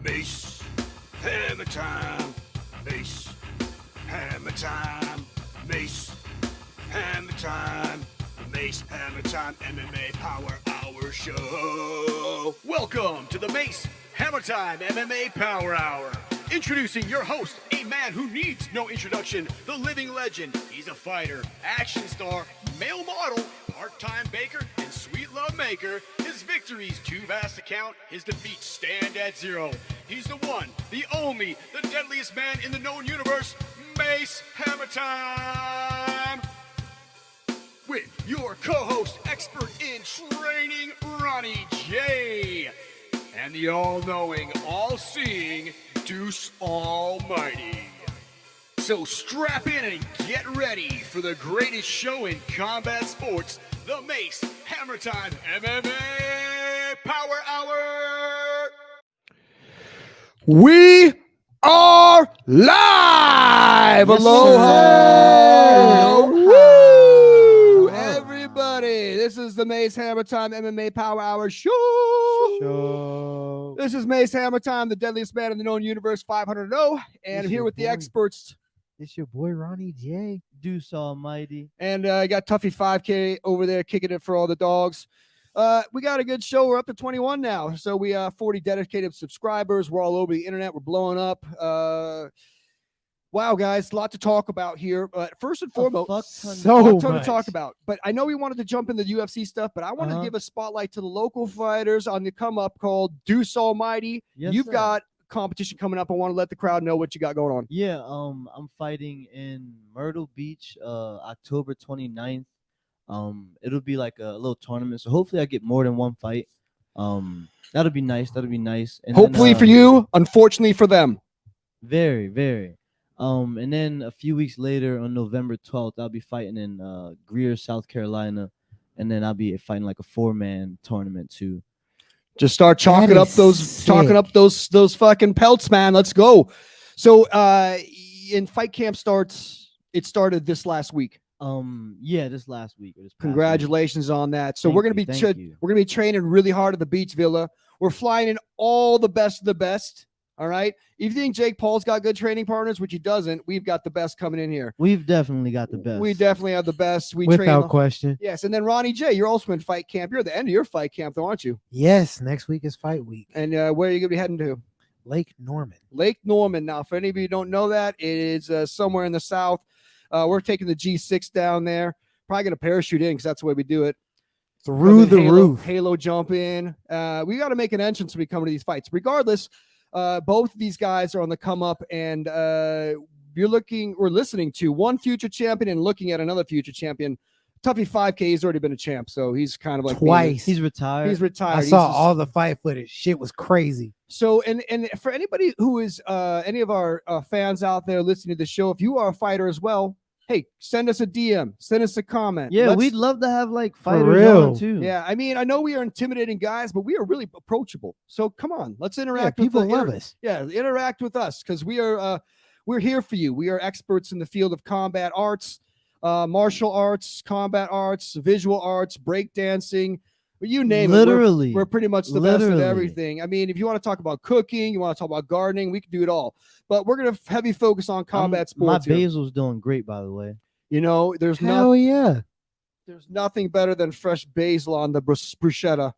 Mace Hammertime. Mace Hammertime. Mace Hammertime. The Mace Hammertime MMA Power Hour Show. Welcome to the Mace Hammertime MMA Power Hour. Introducing your host, a man who needs no introduction, the living legend. He's a fighter, action star, male model, part-time baker, and sweet love maker. His victories too vast to count, his defeats stand at zero. He's the one, the only, the deadliest man in the known universe, Mace Hammertime. With your co-host, expert in training, Ronnie J. And the all-knowing, all-seeing Deuce Almighty. So strap in and get ready for the greatest show in combat sports, the Mace Hammertime MMA Power Hour. We are live. Yes, Aloha. Woo. Everybody, this is the Mace Hammertime MMA Power Hour show. This is Mace Hammertime, the deadliest man in the known universe, 500-0, and I'm here with the experts. It's your boy Ronnie J. Deuce Almighty. And I got Tuffy 5K over there kicking it for all the dogs. We got a good show. We're up to 21 now. So we have 40 dedicated subscribers. We're all over the internet. We're blowing up. Wow, guys, a lot to talk about here. But first and foremost, fuck ton to talk about. But I know we wanted to jump into the UFC stuff, but I wanted to give a spotlight to the local fighters on the come up called Deuce Almighty. Yes, You've sir. got competition coming up. I want to let the crowd know what you got going on. Yeah, I'm fighting in Myrtle Beach, October 29th. It'll be like a little tournament, so hopefully I get more than one fight. That'll be nice. And Hopefully then, for you, unfortunately for them. very, very. And then a few weeks later, on November 12th, I'll be fighting in Greer, South Carolina, and then I'll be fighting like a 4-man tournament too. Just start chalking up those fucking pelts, man. Let's go. So in fight camp started this last week. Yeah, this last week. Or this past Congratulations on that. So Thank we're gonna you, be thank you. we're gonna be training really hard at the Beach Villa. We're flying in all the best of the best. All right. If you think Jake Paul's got good training partners, which he doesn't, we've got the best coming in here. We've definitely got the best. We definitely have the best. We Without train. question. Yes, and then Ronnie J, you're also in fight camp. You're at the end of your fight camp, though, aren't you? Yes, next week is fight week. And where are you gonna be heading to? Lake Norman. Lake Norman. Now, for any of you who don't know that, it is somewhere in the south. We're taking the G6 down there. Probably going to parachute in because that's the way we do it. Through the roof. Halo jump in. We got to make an entrance when we come to these fights. Regardless, both of these guys are on the come up, and we're listening to one future champion and looking at another future champion. Tuffy 5K, he's already been a champ, so he's kind of like Twice. He's retired. He's retired. I saw all the fight footage. Shit was crazy. So, and for anybody who is any of our fans out there listening to the show, if you are a fighter as well, hey, send us a DM, send us a comment. Yeah, we'd love to have like For fighters real. on too. Yeah, I mean, I know we are intimidating guys, but we are really approachable. So come on, let's interact. Yeah, people with love us. Yeah, interact with us because we're here for you. We are experts in the field of combat arts, martial arts, combat arts, visual arts, breakdancing. You name Literally. it. We're pretty much the best at Literally. everything. I mean, if you want to talk about cooking, you want to talk about gardening, we can do it all. But we're gonna heavy focus on combat My sports. here. basil's doing great, by the way. You know, there's Hell yeah. There's nothing better than fresh basil on the bruschetta.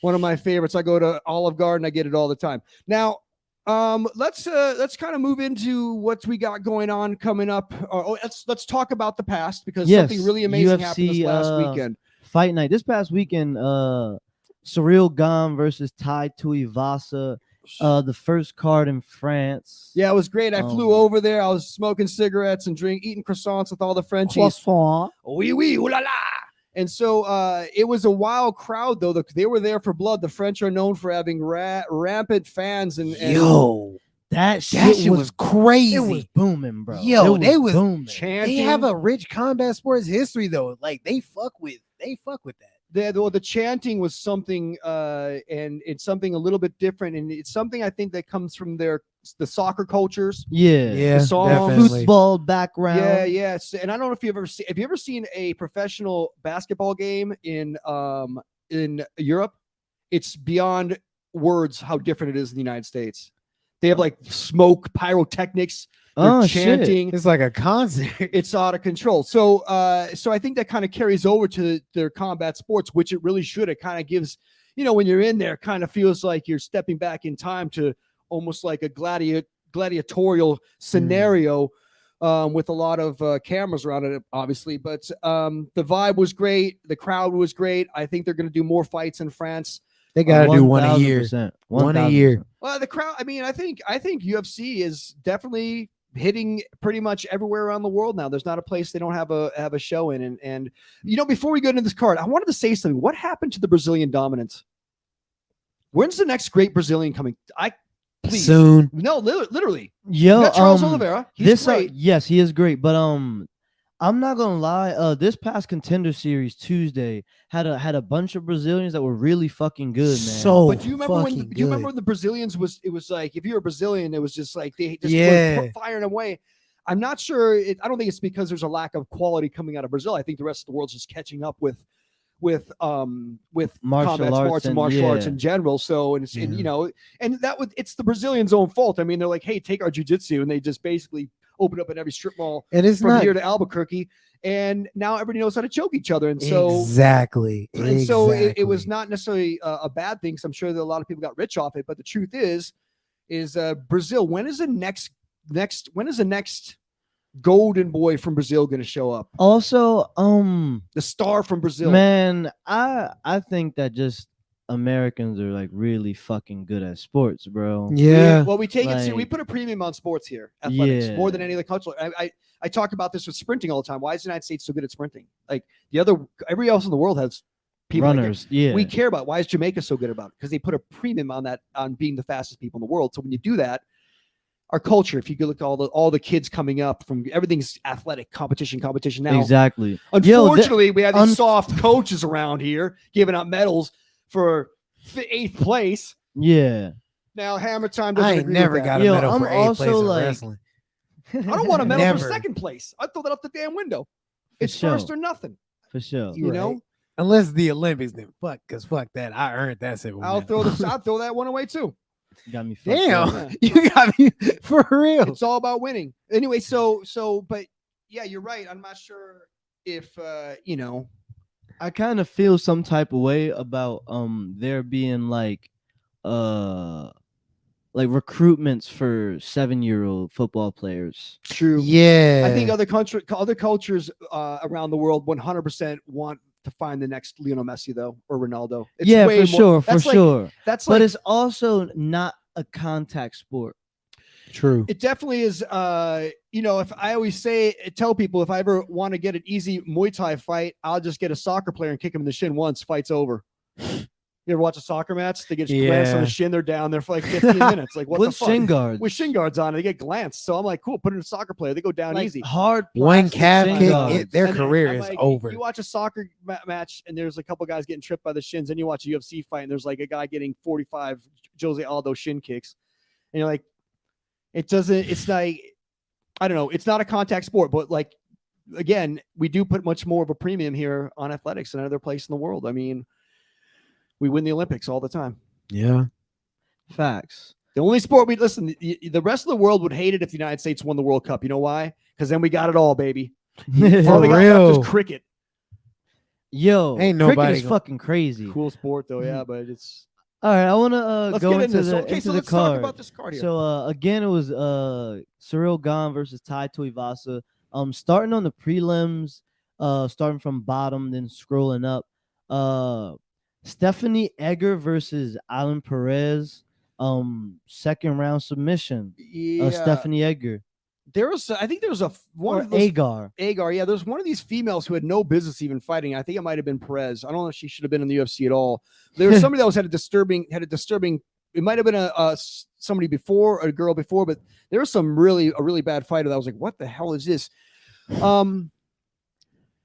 One of my favorites. I go to Olive Garden. I get it all the time. Now, let's kind of move into what we got going on coming up. Let's talk about the past because something really amazing happened this last weekend. Fight night. This past weekend, Surreal Gam versus Tai Tuivasa. The first card in France. Yeah, it was great. I flew over there. I was smoking cigarettes and eating croissants with all the Frenchies. Croissant. Oui, oui, ooh la la. And so it was a wild crowd, though. They were there for blood. The French are known for having rampant fans. And Yo, That that shit shit was crazy. It was booming, bro. Yo, It they was booming. chanting. They have a rich combat sports history though. Like they fuck with that. The chanting was something, and it's something a little bit different, and it's something I think that comes from the soccer cultures. Yeah. The song, definitely. Football background. Yeah, yes. And I don't know if have you ever seen a professional basketball game in Europe? It's beyond words how different it is in the United States. They have like smoke, pyrotechnics. They're Oh, shit. chanting. It's like a concert. It's out of control. So I think that kind of carries over to their combat sports, which it really should. It kind of gives, when you're in there, kind of feels like you're stepping back in time to almost like a gladiatorial scenario with a lot of cameras around it, obviously. But the vibe was great. The crowd was great. I think they're going to do more fights in France. They got to do one a year. 1000%. One a year. Well, the crowd. I mean, I think UFC is definitely hitting pretty much everywhere around the world now. There's not a place they don't have a show in. And before we go into this card, I wanted to say something. What happened to the Brazilian dominance? When's the next great Brazilian coming? Please. Soon. No, literally. Yo, You got Charles Oliveira. He's great. Yes, he is great. But I'm not gonna lie. This past Contender Series Tuesday had a bunch of Brazilians that were really fucking good, man. So, But do you remember when? Do you remember when the Brazilians it was like if you're a Brazilian, it was just like they just were firing away. I'm not sure. I don't think it's because there's a lack of quality coming out of Brazil. I think the rest of the world's just catching up with combat sports and martial arts in general. So and it's the Brazilians' own fault. I mean, they're like, hey, take our jiu-jitsu, and they just basically opened up in every strip mall from here to Albuquerque, and now everybody knows how to choke each other. And so exactly. So it was not necessarily a bad thing. So I'm sure that a lot of people got rich off it. But the truth is Brazil. When is the next? When is the next golden boy from Brazil going to show up? Also, the star from Brazil. Man, I think that just Americans are like really fucking good at sports, bro. Yeah. We take it. We put a premium on sports here, athletics, more than any other culture. I talk about this with sprinting all the time. Why is the United States so good at sprinting? Like everybody else in the world has people runners. We care about. Why is Jamaica so good about it? Because they put a premium on that, on being the fastest people in the world. So when you do that, our culture, if you could look at all the kids coming up from everything's athletic competition now. Exactly. Unfortunately, we have these soft coaches around here giving out medals for 8th place. Yeah. Now Hammertime doesn't I ain't agree never with that. got a medal for 8th place in wrestling. I don't want a medal for Never. 2nd place. I throw that out the damn window. It's sure. first or nothing. For sure. You know? Unless the Olympics, then fuck that. I earned that silver I'll medal. throw that one away too. Got me fucked Damn, up. you got me for real. It's all about winning. Anyway, but yeah, you're right. I'm not sure if I kind of feel some type of way about there being like recruitments for 7-year-old football players. True. Yeah. I think other cultures around the world 100% want to find the next Lionel Messi though, or Ronaldo. It's For sure. That's but it's also not a contact sport. True. It definitely is. If I always tell people if I ever want to get an easy Muay Thai fight, I'll just get a soccer player and kick him in the shin once. Fight's over. You ever watch a soccer match? They get glanced on the shin. They're down there for like 15 minutes. Like what with the fuck? shin guards. With shin guards on, they get glanced. So I'm like, cool. Put in a soccer player. They go down like easy. Hard one calf guards. kick. Their And career I'm is like, over. You watch a soccer match and there's a couple guys getting tripped by the shins. Then you watch a UFC fight and there's like a guy getting 45 Jose Aldo shin kicks. And you're like, it's like, I don't know. It's not a contact sport, but like, again, we do put much more of a premium here on athletics than other place in the world. I mean, we win the Olympics all the time. Yeah. Facts. The only sport the rest of the world would hate it if the United States won the World Cup. You know why? Because then we got it all, baby. For All they got real. left is cricket. Yo, Ain't cricket nobody is fucking crazy. Cool sport though, yeah, but it's. All right, I want to Let's go get into into this. the Okay, into so the let's card. talk about this card here. So again, it was Cyril Gane versus Tai Tuivasa. Starting on the prelims, starting from bottom, then scrolling up. Stephanie Egger versus Alan Perez. 2nd round submission. Yeah, Stephanie Egger. I think there was one Or of those, Agar. Yeah, there's one of these females who had no business even fighting. I think it might have been Perez. I don't know if she should have been in the UFC at all. There was somebody that had a disturbing. It might have been somebody before, a girl before, but there was a really bad fighter that I was like, what the hell is this?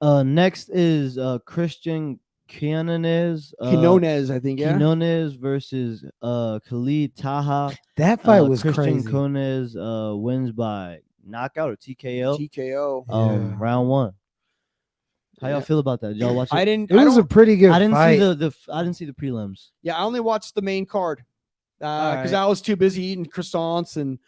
Next is Christian Quinones. Quinones, I think. Yeah. Quinones versus Khalid Taha. That fight was Christian crazy. Quinones wins by knockout or TKO. TKO. Round 1. How y'all feel about that? Did y'all watch it? I didn't. It was a pretty good I didn't fight. see I didn't see the prelims. Yeah, I only watched the main card. because right. I was too busy eating croissants and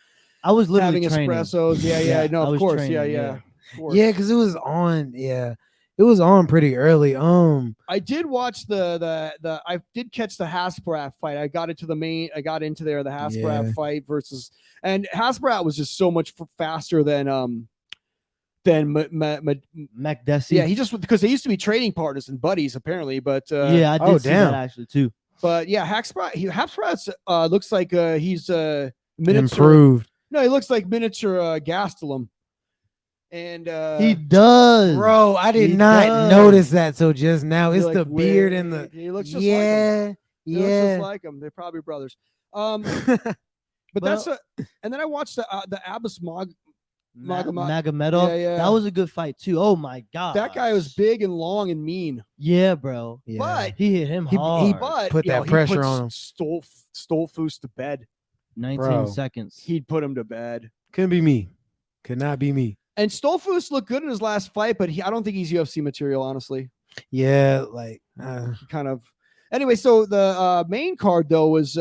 I was literally having training. espressos. Yeah. No, I of was course. training, Yeah. yeah. Of course. Yeah, because it was on. Yeah, it was on pretty early. I did watch the I did catch the Hasbrat fight. I got into the Hasbrat Yeah. fight versus, and Hasbrat was just so much faster than McDessie. yeah, he just because they used to be trading partners and buddies apparently, but Yeah, I did Oh, see damn. that actually too. but yeah, Hasbrat's looks like he's miniature. Improved. No, he looks like miniature Gastelum. And He does, Bro, I did He not does. notice that till just now. It's You're the like, beard and the. wait, he looks just like him. Yeah, He looks just yeah. like him. They're probably brothers. But that's and then I watched the Abbas Magomedov. Yeah. That was a good fight too. Oh my god, that guy was big and long and mean. Yeah, bro. Yeah. But He hit him He- hard. but put yo, that he pressure put on him. Stolfus to bed. 19 Bro. seconds. He'd put him to bed. Couldn't be me. Could not be me. And Stolfus looked good in his last fight, but I don't think he's UFC material, honestly. Yeah, like He kind of. Anyway, so the main card though was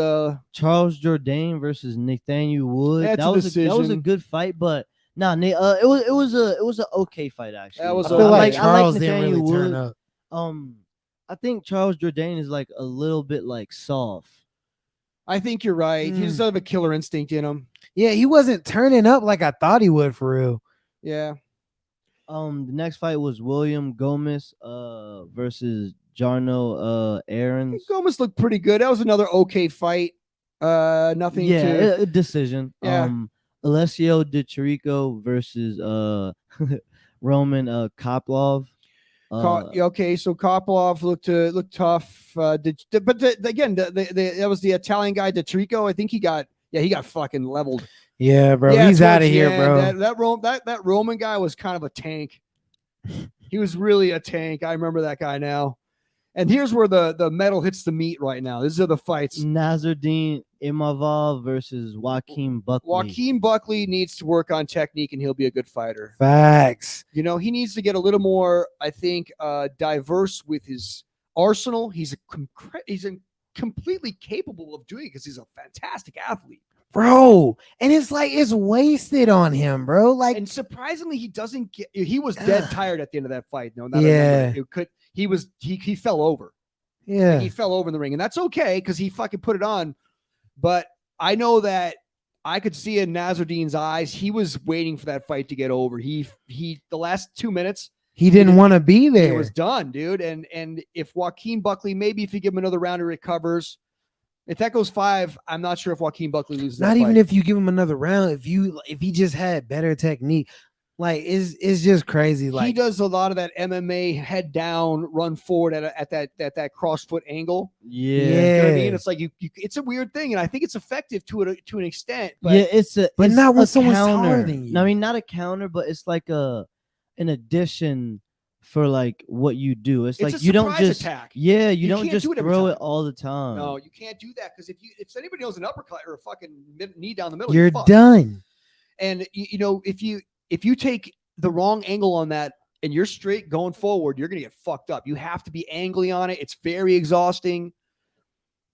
Charles Jourdain versus Nathaniel Wood. That's That a was a decision. good fight, but nah, it was an okay fight actually. That was I a- feel like I Charles didn't really Nathaniel turn Wood. up. I think Charles Jourdain is like a little bit like soft. I think you're right. He just doesn't have a killer instinct in him. Yeah, he wasn't turning up like I thought he would for real. Yeah. The next fight was William Gomez versus Jarno Aarons. Gomez looked pretty good. That was another okay fight. Nothing Yeah, to a decision. Yeah. Alessio Di Chirico versus Roman Koplov. okay, so Kopolov looked tough. Again, that was the Italian guy, Detrico. I think he got fucking leveled. Yeah, bro. Yeah, He's out towards of the here, end. bro. That Roman guy was kind of a tank. He was really a tank. I remember that guy now. And here's where the metal hits the meat right now. These are the fights. Nazardine Imavov versus Joaquin Buckley. Joaquin Buckley needs to work on technique, and he'll be a good fighter. Facts. You know, he needs to get a little more, I think, diverse with his arsenal. He's completely capable of doing it because he's a fantastic athlete. Bro. And it's like it's wasted on him, bro. Like And surprisingly, he doesn't get. He was dead tired at the end of that fight. No, not Yeah. it could. He fell over. yeah. He fell over in the ring, and that's okay because he fucking put it on. But I know that I could see in Nazardine's eyes, he was waiting for that fight to get over. The last 2 minutes, He didn't want to be it there. was done, dude. And if Joaquin Buckley, maybe if you give him another round, he recovers. If that goes 5, I'm not sure if Joaquin Buckley loses. Not that even fight. if you give him another round. If he just had better technique. Like it's just crazy. Like he does a lot of that MMA head down, run forward at that cross foot angle. Yeah. You know what I mean? Yeah. It's like it's a weird thing, and I think it's effective to an extent. But Yeah, it's But not when a someone's counter. taller than you. No, I mean, not a counter, but it's like an addition for like what you do. It's it's like a you don't surprise just attack. yeah, you You don't can't just do it every throw time. it all the time. No, you can't do that because if anybody knows an uppercut or a fucking knee down the middle, you're fucked. done. And you know if you take the wrong angle on that and you're straight going forward, you're gonna get fucked up. You have to be angly on it. It's very exhausting.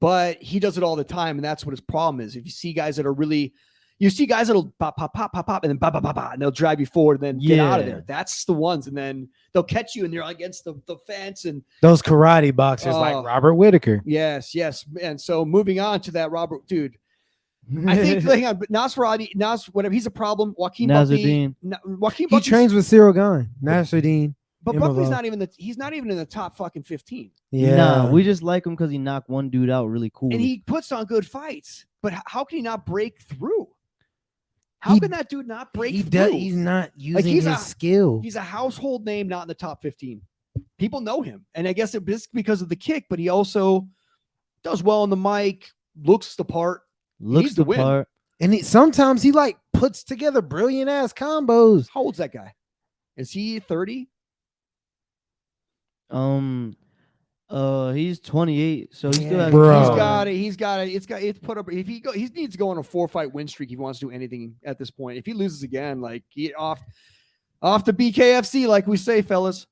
But he does it all the time, and that's what his problem is. If you see guys that are really, you see guys that'll pop, pop, pop, pop, pop, and then pop, pop, pop, pop, and they'll drive you forward and then get out of Yeah. there. That's the ones, and then they'll catch you and they're against the fence. And Those karate boxers Oh. like Robert Whitaker. yes. And so moving on to that, Robert, dude, I think hang on, but whatever, he's a problem. Joaquin Nazardine. Buckley, He trains with Cyril Gahn, Nasruddin. but Buckley's Imavov. not even in the top fucking 15. Yeah. Nah, we just like him because he knocked one dude out really cool. And he puts on good fights. But how can he not break through? How He- can that dude not break he through? does. He's not using he's his skill. He's a household name, not in the top 15. People know him. And I guess it's because of the kick, but he also does well on the mic, looks the part. looks needs to the win. part. And sometimes he like puts together brilliant ass combos. How old's that guy? Is he 30? He's 28, so he still Yeah, has bro. He's got it. It's put up. If he needs to go on a 4-fight win streak if he wants to do anything at this point. If he loses again, like he off to BKFC, like we say, fellas.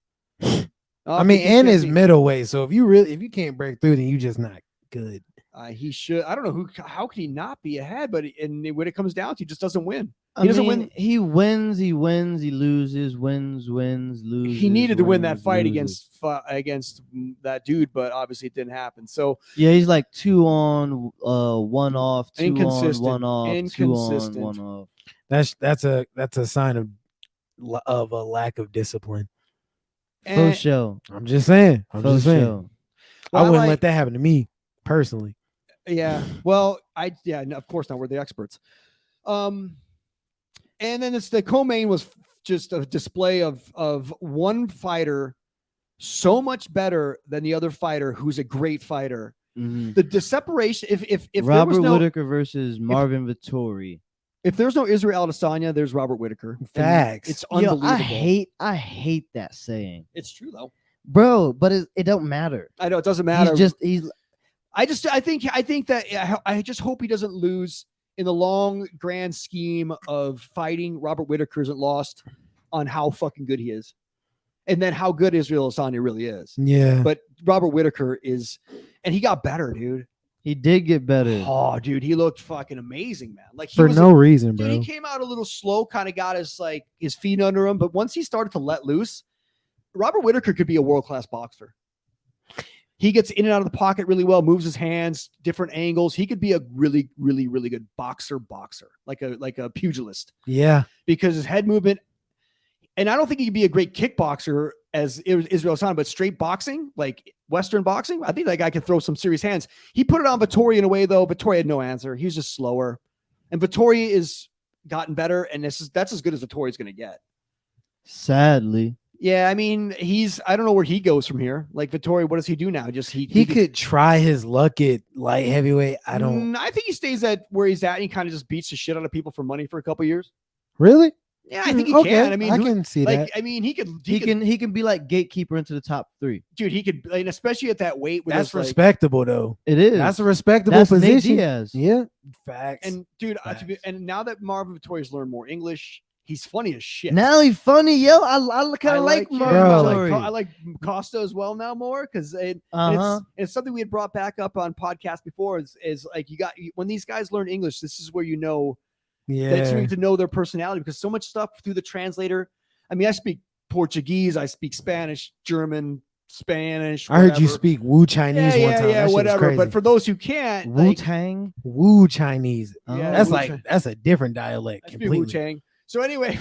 I mean, and his middleweight. So if you can't break through, then you just not good. He should. I don't know how could he not be ahead, but when it comes down to, he just doesn't win. I He doesn't mean, win. He wins. He wins. He loses. Wins. Loses. He needed to win that wins, fight loses. against that dude, but obviously it didn't happen. So Yeah, he's like 2 on, 1 off, 2 on, Inconsistent. 1 off, 2 on, Inconsistent. 1 off. That's a sign of a lack of discipline. For And- sure. I'm just saying. For sure. I wouldn't like- let that happen to me personally. Yeah. Well, no, of course not. We're the experts. And then the co-main was just a display of one fighter so much better than the other fighter who's a great fighter. Mhm. The separation, if there was Robert no Whitaker versus Marvin Vittori. if there's no Israel Adesanya, there's Robert Whitaker. And Facts. It's Yo, unbelievable. I hate that saying, It's true though. bro. But it don't matter. I know it doesn't matter. He's I think that I just hope he doesn't lose in the long grand scheme of fighting. Robert Whitaker isn't lost on how fucking good he is, and then how good Israel Adesanya really is. Yeah. But Robert Whitaker is, and he got better, dude. he did get better. Oh, dude, he looked fucking amazing, man. Like he For was no reason, dude, bro. he came out a little slow, kind of got his feet under him, but once he started to let loose, Robert Whitaker could be a world-class boxer. He gets in and out of the pocket really well, moves his hands, different angles. He could be a really, really, really good boxer, like a pugilist, Yeah. because his head movement. And I don't think he could be a great kickboxer as Israel Adesanya, but straight boxing, like Western boxing, I think that guy could throw some serious hands. He put it on Vittori in a way, though. Vittori had no answer. He was just slower. And Vittori is gotten better, and that's as good as Vittori's going to get. Sadly, Yeah, I mean, I don't know where he goes from here. Like Vittori, what does he do now? Just He could try his luck at light heavyweight. I don't I think he stays at where he's at, and he kind of just beats the shit out of people for money for a couple of years. really. Yeah, I think he Okay, can. I mean, I can see like, that. I mean, he he can be like gatekeeper into the top 3. dude, he could, and especially at that weight. Where That's there's, respectable though. It is. That's a respectable That's Nate position. Diaz. Yeah. Facts. and dude, Facts. and now that Marvin Vittori's learned more English, he's funny as shit. Now he's funny, yo. I kind I of like him. Marvin Bro. Vittori. I like Costa as well now more because Uh-huh. it's something we had brought back up on podcast before. Is like when these guys learn English, this is where you know that you yeah. need to know their personality, because so much stuff through the translator. I mean, I speak Portuguese, I speak Spanish, German, Spanish. I heard you whatever. speak Wu Chinese one time. That shit was whatever. crazy. But for those who can't, Wu like, Tang. Wu Chinese. Yeah, That's Wu like Chang. that's a different dialect I speak Wu completely. Chang. So anyway,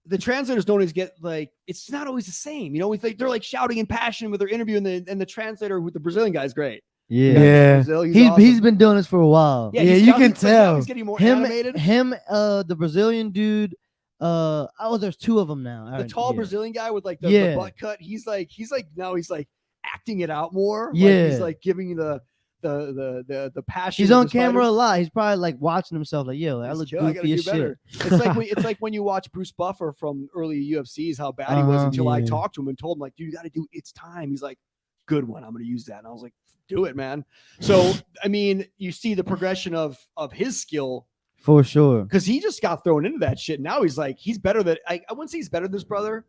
the translators don't always get, like, it's not always the same. You know, they're like shouting in passion with their interview, and the translator with the Brazilian guy is great. Yeah. Brazil, He's awesome. been doing this for a while. Yeah, he's you now- can he's- now tell. he's getting more Him, animated. the Brazilian dude. There's 2 of them now. The tall Brazilian guy with like the Yeah. butt cut. He's like acting it out more. Yeah. Like he's like giving you the passion. He's of on this camera fighter. a lot. He's probably like watching himself, like, yo, I He's look chill, I gotta goofy do as shit. better. It's like when you watch Bruce Buffer from early UFCs, how bad he was Uh-huh. until I Yeah. talked to him and told him, like, dude, you got to do it's time. He's like, good one. I'm going to use that. And I was like, do it, man. So, I mean, you see the progression of his skill, For sure. because he just got thrown into that shit. Now he's better than, I wouldn't say he's better than his brother,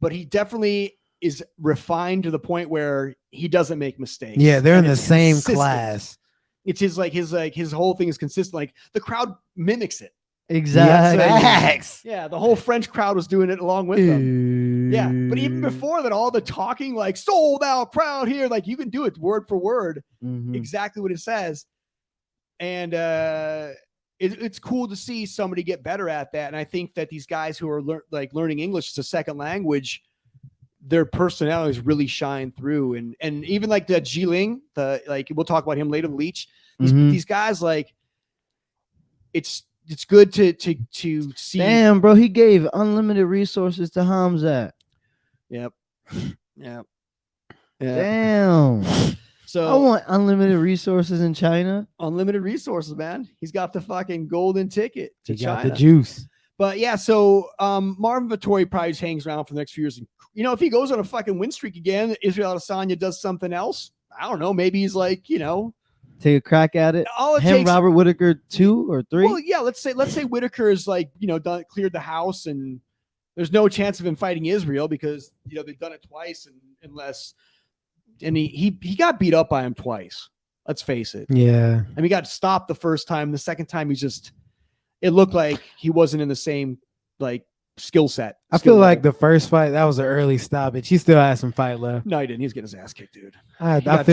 but he definitely is refined to the point where he doesn't make mistakes. Yeah, they're in And the it's same consistent. class. It's his whole thing is consistent. Like the crowd mimics it. Exactly. Facts. Yeah, the whole French crowd was doing it along with them. Yeah, but even before that, all the talking, like sold out crowd here, like you can do it word for word, Mhm. exactly what it says. And it's cool to see somebody get better at that. And I think that these guys who are learning English as a second language, their personalities really shine through. And even like the Jiling, we'll talk about him later, Leach. Mhm. These guys, like, it's good to see. Damn, bro, he gave unlimited resources to Hamzat. Yep. Yeah. Damn. I So want unlimited resources in China. unlimited resources, man. He's got the fucking golden ticket to He got China. the juice. But yeah, so Marvin Vittori probably just hangs around for the next few years. You know, if he goes on a fucking win streak again, Israel Adesanya does something else. I don't know. Maybe he's like, you know, Take a crack at it. all it Him, takes. Robert Whitaker, 2 or 3. Well, yeah, let's say Whitaker is like, you know, cleared the house, and there's no chance of him fighting Israel because, you know, they've done it twice, and unless and he got beat up by him twice. Let's face it. Yeah. I mean, he got stopped the first time. The second time, it looked like he wasn't in the same like skill set. I feel like the first fight, that was an early stoppage. He still had some fight left. No, he didn't. He was getting his ass kicked, dude. I dropped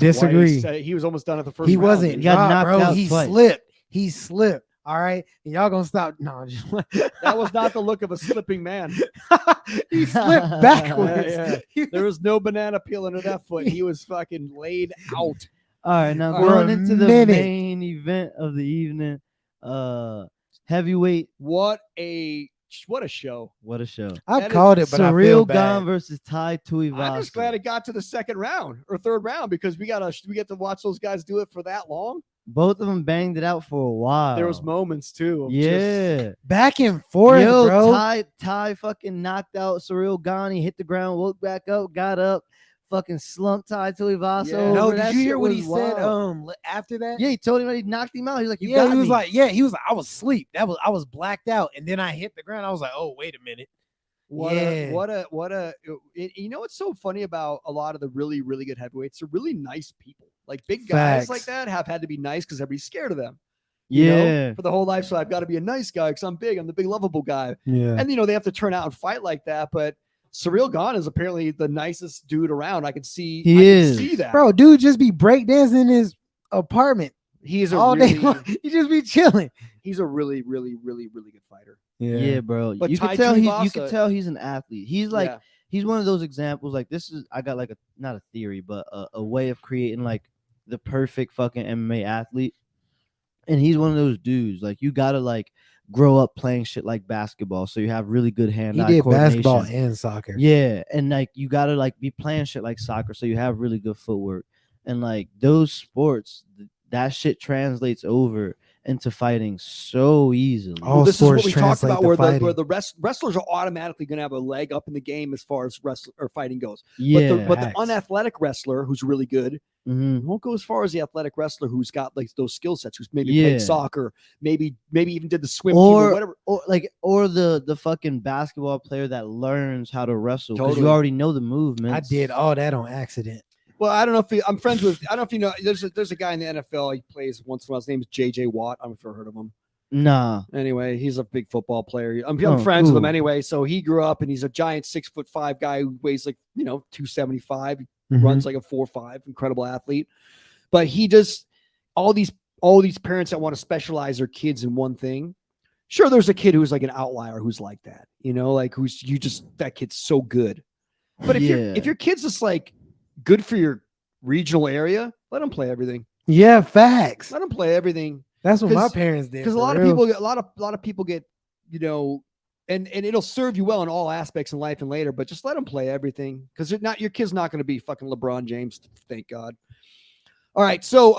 disagree. twice. He was almost done at the first He round, wasn't dude. He got dropped, knocked bro. out He twice. slipped. He slipped. All right. And y'all gonna stop. No, just That was not the look of a slipping man. he slipped backwards. Yeah. There was no banana peel under that foot. He was fucking laid out. All right, now For going a into the minute. main event of the evening, heavyweight. What a show. What a show! I That called is it, but I feel Surreal bad. Gone versus Tai Tuivasa. I'm just glad it got to the second round or third round because we get to watch those guys do it for that long. Both of them banged it out for a while. There was moments too. Of yeah. Back and forth, Yo, bro. Ty fucking knocked out Surreal Gone. He hit the ground, woke back up, got up, fucking slumped Tai Tuivasa. Yeah. over. No, That did you hear shit what he was said? wild. After that, Yeah, he told him that he knocked him out. He's like, you yeah, got he was me. like, I was asleep. I was blacked out, and then I hit the ground. I was like, oh, wait a minute. What Yeah. you know what's so funny about a lot of the really, really good heavyweights? They're really nice people. Like big guys like Facts. that have had to be nice because everybody's scared of them. You know, Yeah. for the whole life. So I've got to be a nice guy because I'm big. I'm the big lovable guy. Yeah. And they have to turn out and fight like that. But Surreal Gone is apparently the nicest dude around. I can see see that. Bro, dude just be breakdancing in his apartment He is a all day really, long. He just be chilling. he's a really, really, really, really good fighter. Yeah, bro. But You Tai can tell you Tuivasa- can tell he's an athlete. He's like Yeah. he's one of those examples. Like this is I got like not a theory, but a way of creating like the perfect fucking MMA athlete. And he's one of those dudes. Like you gotta like grow up playing shit like basketball, so you have really good He hand-eye did coordination. basketball and soccer. Yeah, and like you gotta like be playing shit like soccer, so you have really good footwork. And like those sports, that shit translates over into fighting so easily. All This is what sports we talked translate about, to where fighting. the wrestlers are automatically going to have a leg up in the game as far as wrestling or fighting goes. Yeah, But the Facts. unathletic wrestler who's really good mhm. won't go as far as the athletic wrestler who's got like those skill sets, who's maybe Yeah. played soccer, maybe even did the swim team or whatever. or the fucking basketball player that learns how to wrestle because Totally. you already know the movements. I did all that on accident. Well, I don't know if I'm friends with. I don't know if you know. There's a guy in the NFL. He plays once in a while. His name is J.J. Watt. I don't know if you've ever heard of him. Nah. Anyway, he's a big football player. I'm Oh, friends with him cool. anyway. So he grew up and he's a giant 6'5" guy who weighs like 275. Mhm. Runs like a 4.5. Incredible athlete. But he just all these parents that want to specialize their kids in one thing. Sure, there's a kid who's like an outlier who's like that. Like that kid's so good. But if your kid's just like good for your regional area, let them play everything. Yeah, facts. Let them play everything. That's what my 'Cause- parents did. Because a for lot of real. people get a lot of people get, and it'll serve you well in all aspects in life and later, but just let them play everything. Because your kid's not going to be fucking LeBron James, thank God. All right. So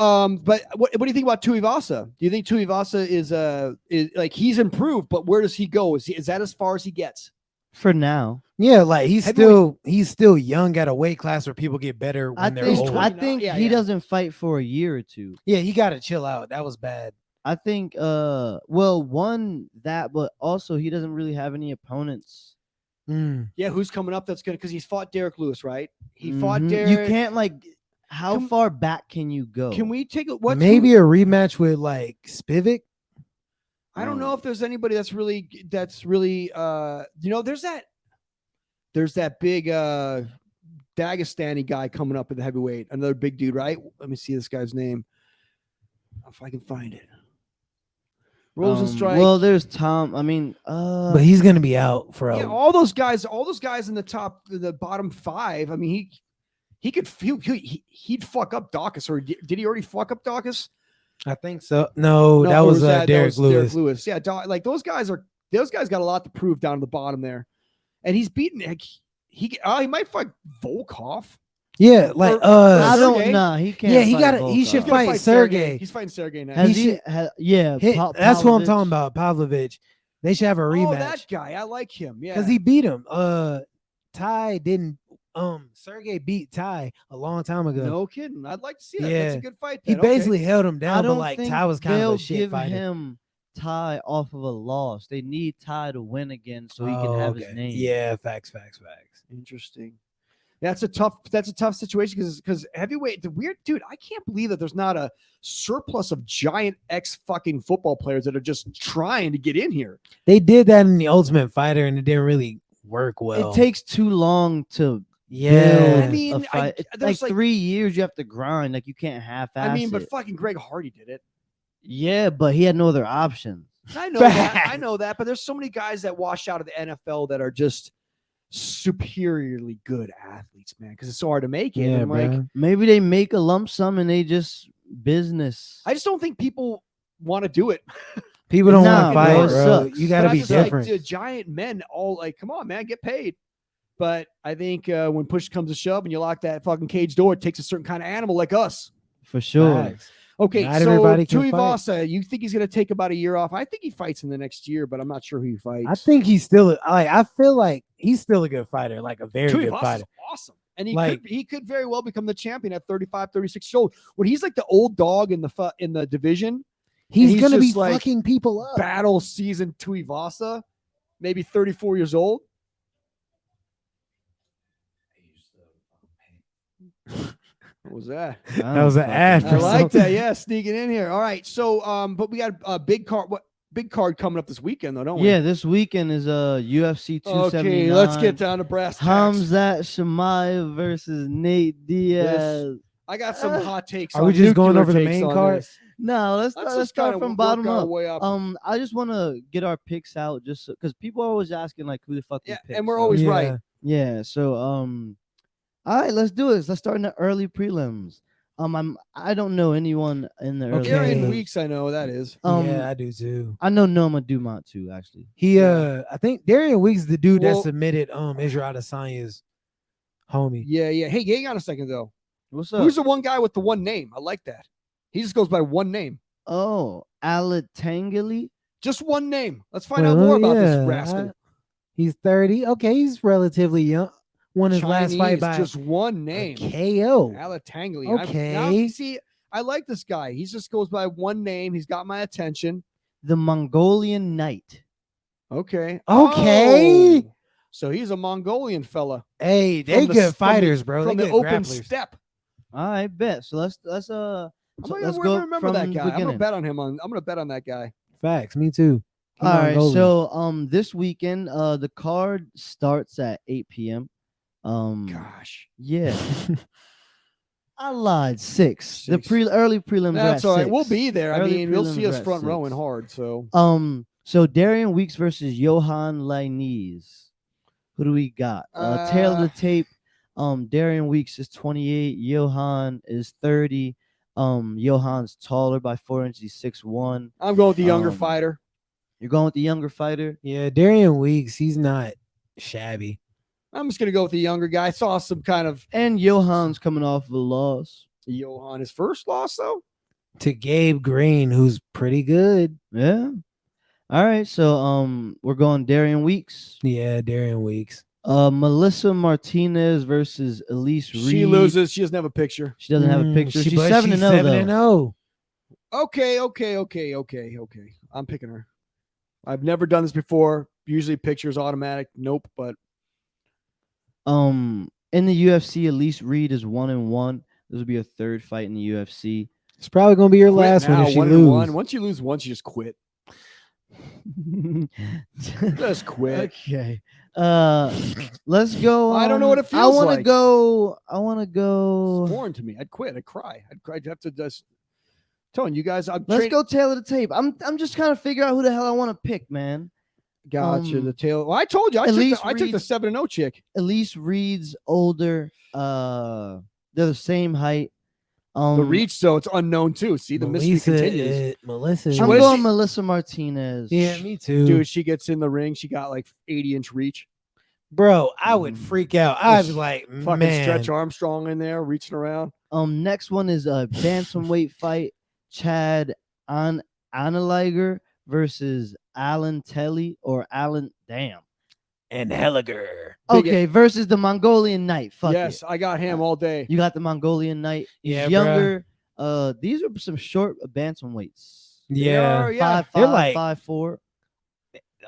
but what do you think about Tuivasa? Do you think Tuivasa is like he's improved, but where does he go? Is that as far as he gets? For now. Yeah, like he's Heavyweight- still young at a weight class where people get better when I they're think older. I 29. think Yeah, he yeah. doesn't fight for a year or two. Yeah, he got to chill out. That was bad. I think one that, but also he doesn't really have any opponents. Yeah, who's coming up? That's good because he's fought Derek Lewis, right? He fought Mhm. Derek. You can't like how Can- far back can you go? Can we take a Maybe a rematch with like Spivak. I don't know if there's anybody that's really there's that big Dagestani guy coming up in the heavyweight, another big dude, right? Let me see this guy's name. If I can find it. Rosenstrike. Well, there's Tom. I mean, But he's gonna be out for yeah, all those guys in the bottom five. I mean, he'd fuck up Dawkins, or did he already fuck up Dawkins? I think so. No, that or was that Derek was Lewis. Derek Lewis. Yeah, like those guys got a lot to prove down at the bottom there, and he's beaten. He might fight Volkov. Yeah, like I Sergey? don't know. He can't. Yeah, he fight got he Volkov. He's should gonna fight Sergey. He's fighting Sergey next. Has he yeah, that's what I'm Pavlovich. talking about. Pavlovich. They should have a Oh, rematch that guy. I like him. Yeah, because he beat him. Ty didn't. Sergey beat Ty a long time ago. no kidding. I'd like to see that. That's a Yeah. good fight. He then. Okay. basically held him I down, but don't like think Ty was kind of they'll a shit give fighter. him Ty off of a loss. They need Ty to win again so he can have his name. Yeah, facts. Interesting. That's a tough situation because heavyweight, the weird dude, I can't believe that there's not a surplus of giant fucking football players that are just trying to get in here. They did that in the Ultimate Fighter, and it didn't really work well. It takes too long to Yeah. build I mean, a fight. It's there's like 3 years you have to grind. Like you can't half-ass I mean, but it. fucking Greg Hardy did it. Yeah, but he had no other option. I know that. I know that. But there's so many guys that wash out of the NFL that are just superiorly good athletes, man, because it's so hard to make it. Yeah, And like, bro. Maybe they make a lump sum and they just business. I just don't think people want to do it. People don't want Nah, to fight, bro, it bro. sucks. You got to But be I'm just like, different. the giant men all like, come on, man, get paid. But I think when push comes to shove and you lock that fucking cage door, it takes a certain kind of animal like us. For sure. Facts. Okay, Not so everybody can fight. Tuivasa, you think he's going to take about a year off? I think he fights in the next year, but I'm not sure who he fights. I think he's still like. I feel like he's still a good fighter, like a very good Tuivasa's fighter. awesome. And he could very well become the champion at 35, 36 years old. When he's like the old dog in the division, He's gonna be just, like, fucking people up. battle season Tuivasa, maybe 34 years old. What was that? That was an ad I for like some- that. Yeah, sneaking in here. All right. So, but we got a big card. What big card coming up this weekend, though, don't we? Yeah, this weekend is UFC 279. Okay, let's get down to brass tacks. Hamzat Shemaev versus Nate Diaz. I got some hot takes. Are on we just going nuclear over the takes main on card? this. No, let's Let's start kinda from work bottom our up. way up. I just want to get our picks out, just because people are always asking like who the fuck we Yeah, pick. and we're so- always Yeah. right. Yeah, so all right, let's do this. Let's start in the early prelims. I don't know anyone in the early Okay. Darian prelims. Weeks, I know that is. Yeah, I do too. I know Noma Dumont too, actually. He I think Darian Weeks, the dude Well- that submitted Israel Adesanya's homie. Yeah. Hey, hang on a second though. What's up? Who's the one guy with the one name? I like that. He just goes by one name. Oh, Alatangeli. Just one name. Let's find Well, out more about yeah, this rascal. He's 30. Okay, he's relatively young. Won his last fight Chinese, by just one a name. KO. Alatangeli. Okay. See, I like this guy. He just goes by one name. He's got my attention. The Mongolian Knight. Okay. Okay. Oh, so he's a Mongolian fella Hey, they From the- good from the- fighters, bro. from They the good open grapplers. step. All right, bet. So let's I'm gonna let's go remember from that the guy. I'm gonna beginning. bet on him. I'm gonna bet on that guy. Facts. Me too. He All right, Mongolian. so this weekend, the card starts at 8 p.m. Gosh, Yeah, I lied. 6. The Six. early prelims. that's are all at right. We'll 6. be there. I Early mean, you'll see prelims us are at front 6. rowing hard. So So Darian Weeks versus Johan Lainez. Who do we got? Tail of the tape. Darian Weeks is 28. Johan is 30. Johan's taller by 4 inches. He's 6'1". I'm going with the younger Um, fighter. You're going with the younger fighter. Yeah, Darian Weeks, he's not shabby. I'm just gonna go with the younger guy. I saw some kind of And Johan's coming off of a loss. Johan. His first loss though. To Gabe Green, who's pretty good. Yeah. All right. So we're going Darian Weeks. Yeah, Darian Weeks. Melissa Martinez versus Elise Reed. She loses. She doesn't have a picture. She doesn't have a picture. She's but 7-0 7-0. though. Okay. I'm picking her. I've never done this before. Usually pictures automatic. Nope. But In the UFC, Elise Reed is 1-1. This will be her third fight in the UFC. It's probably gonna be your quit last one now, if she 1-1. loses. Once you lose once, you just quit. Just quit. Okay. Let's go. I don't know what it I feels want like. to go. I want to It's go. foreign to me. I'd quit. I'd cry. I'd have to just telling you guys. Let's go tail of the tape. I'm just trying to figure out who the hell I want to pick, man. Gotcha. um, The tail. Well, I told you. I Elise took the Reed's- 7-0 chick. Elise Reed's older. They're the same height. The reach, though, it's unknown too. See, the mystery continues. Melissa. She I'm what is going she- Melissa Martinez. Yeah, me too. Dude, she gets in the ring. She got like 80-inch reach. Bro, I would freak out. I'd be like, Fucking man. Stretch Armstrong in there reaching around. Next one is a bantamweight fight. Chad Analiger versus Alan Telly or Alan. Damn. And Helliger. Big- Okay, versus the Mongolian Knight. Fuck Yes, it. I got him all day. You got the Mongolian Knight. He's Yeah, bruh. younger. These are some short bantamweights. Yeah. are, yeah. 5'5", They're like- 5'4".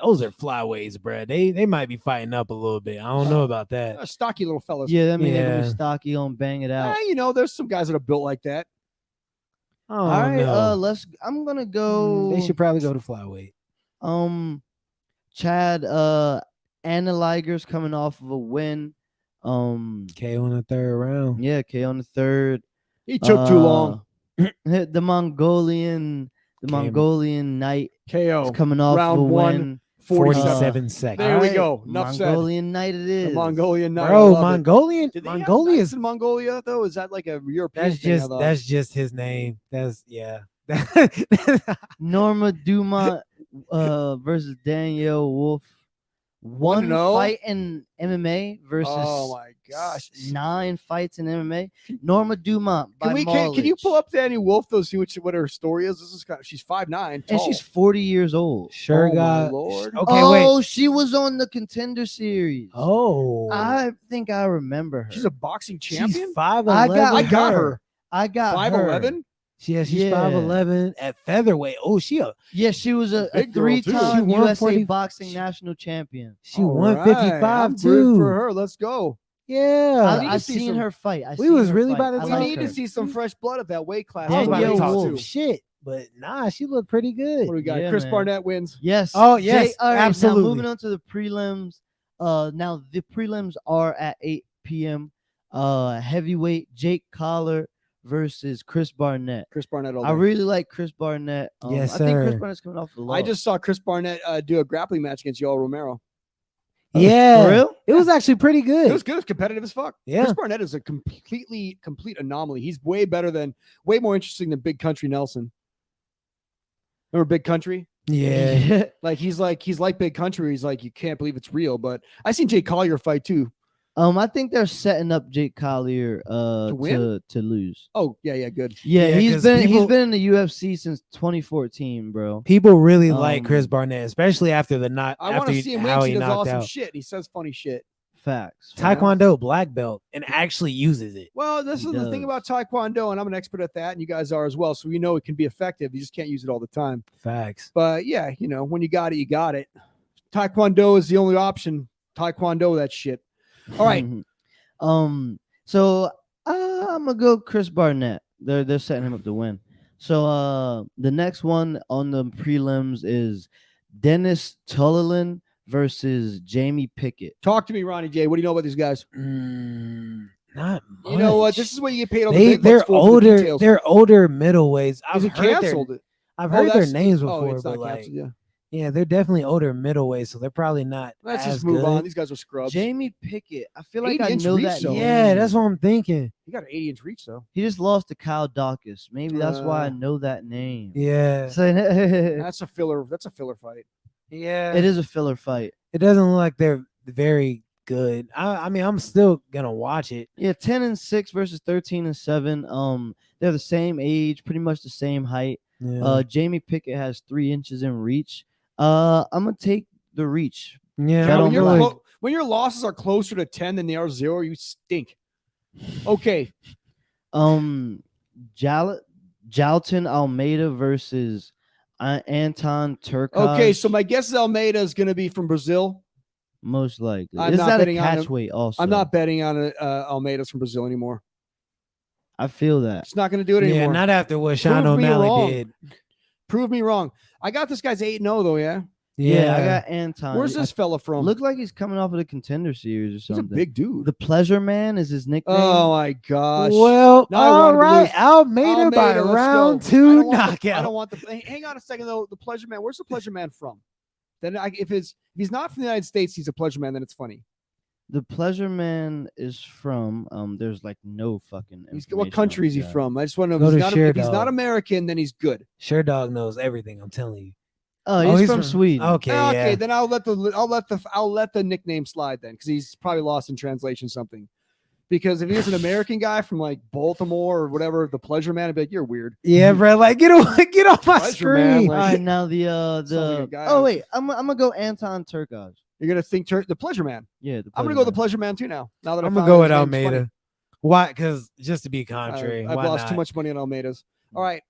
those are flyweights, bro. They might be fighting up a little bit. I don't know about that. Stocky little fellas. Yeah, I mean they're gonna Yeah. be stocky, gonna bang it out. There's some guys that are built like that. I All don't right, know. I'm gonna go. They should probably go to flyweight. Chad Anna Liger's coming off of a win. KO in the third round. Yeah, K on the third. He took too long. The Mongolian knight KO. is coming off Round of a one, win. 47 seconds. There we go. Enough said. Mongolian knight it The is. Mongolian knight. I Bro, love it. Mongolian. Did they have Mongolia knights is in Mongolia though? Is that like a European that's thing? I just thought? that's just his name. That's yeah. Norma Dumont versus Danielle Wolf. One 1-0? fight in MMA versus Oh my gosh. 9 fights in MMA. Norma Dumont by Can you pull mileage. up Danny Wolf though? See what her story is. This is she's 5'9", And she's 40 years old. Sure Oh, my got. Lord. Okay, wait. Oh, she was on the Contender Series. Oh, I think I remember her. She's a boxing she's champion. 5'11". I got her. I got 5'11". Yeah, she's Yeah. 5'11" at featherweight. Oh, she She was a Big girl, too. 3-time She won USA 40 boxing national champion. She won 55 I'm too. rooting for her. Let's go. Yeah, need to I've see seen some- her fight. We was really about to I We talk like need her. to see some fresh blood at that weight class. I was about to Danielle talk Wolf. some shit, but nah, she looked pretty good. What do we got? Yeah, Chris man. Barnett wins. Yes. Oh, yes, all right, absolutely. Now moving on to the prelims. Now the prelims are at 8 p.m. Heavyweight Jake Collar versus Chris Barnett. Chris Barnett. All I day. really like Chris Barnett. Yes, I think Chris sir. Barnett's coming off the low. I just saw Chris Barnett do a grappling match against Yoel Romero. Yeah, For real? it was actually pretty good. It was good. It was competitive as fuck. Yeah. Chris Barnett is a complete anomaly. He's way more interesting than Big Country Nelson. Remember Big Country? Yeah, Like he's like Big Country. He's like, you can't believe it's real. But I seen Jay Collier fight too. I think they're setting up Jake Collier win? to lose. Oh yeah, good. Yeah, Yeah, he's 'cause been people- in the UFC since 2014, bro. people really like Chris Um, Barnett, especially after the knock. I want after to see him how win. he He does knocked awesome out. shit. He says funny shit. Facts. Taekwondo black belt and actually uses it. Well, this He is the thing does. about Taekwondo, and I'm an expert at that, and you guys are as well. So we know it can be effective. You just can't use it all the time. Facts. But yeah, when you got it, you got it. Taekwondo is the only option. Taekwondo that shit. All right. So I'm gonna go Chris Barnett. They're setting him up to win. So the next one on the prelims is Dennis Tullilan versus Jamie Pickett. Talk to me, Ronnie J. What do you know about these guys? Not much. You know what? This is what you get paid all the big bucks they're for the older. details. They're older middleweights. Is it canceled? I've heard their that's- names Oh, before, it's but not like, canceled. Yeah. yeah, they're definitely older middleweights, so they're probably not. Let's as just move good. on. These guys are scrubs. Jamie Pickett. I feel like 80 I inch know reach, that though. name. Yeah, that's what I'm thinking. He got an 80-inch reach though. He just lost to Kyle Dawkins. Maybe that's why I Uh, know that name. Yeah, So, it That's a filler. That's a filler fight. yeah. is a filler fight. It doesn't look like they're very good. I mean, I'm still gonna watch it. Yeah, 10-6 versus 13-7. They're the same age, pretty much the same height. Yeah, Jamie Pickett has 3 inches in reach. I'm gonna take the reach. yeah. I When don't your, really- when your losses are closer to 10 than they are 0, you stink. Okay. Jalton Almeida versus Anton Turkov. Okay. So my guess is Almeida is going to be from Brazil. most likely. I'm Is not that a betting on him. catch weight? Also, I'm not betting on Almeida's from Brazil anymore. I feel that. It's not going to do it Yeah, anymore. not after what Sean Prove me O'Malley wrong. did. Prove me wrong. I got this guy's 8-0 though. Yeah. Yeah, I got Anton. Where's this fella from? Look like he's coming off of the Contender Series or he's something. a big dude. The Pleasure Man is his nickname. Oh my gosh. Well, Now I want all him to right. lose. Almeida by let's round go. 2 I don't knockout. want the. Hang on a second though. The Pleasure Man. Where's the Pleasure Man from? Then if he's not from the United States, he's a Pleasure Man. Then it's funny. The Pleasure Man is from there's like no fucking What information country on is he that. from? I just want to know Go if to he's, not, Share if he's not Dog. American, then he's good. Sure Dog knows everything. I'm telling you. Oh, he's from Sweden. Okay, Okay, yeah. then I'll let the nickname slide then, because he's probably lost in translation something. Because if he was an American guy from like Baltimore or whatever, the Pleasure Man, I'd be like, you're weird. Yeah, bro. Like, get off my Pleasure Man, screen. like- All right, now the Sounds like a guy oh on- wait, I'm gonna go Anton Turkov. You're gonna think the Pleasure Man. Yeah, the I'm gonna Pleasure go the Man. Pleasure Man too now. Now that I'm I gonna found go out with his name's funny. Almeida. Why? Because just to be contrary. I've why lost not? too much money on Almeida's. All right.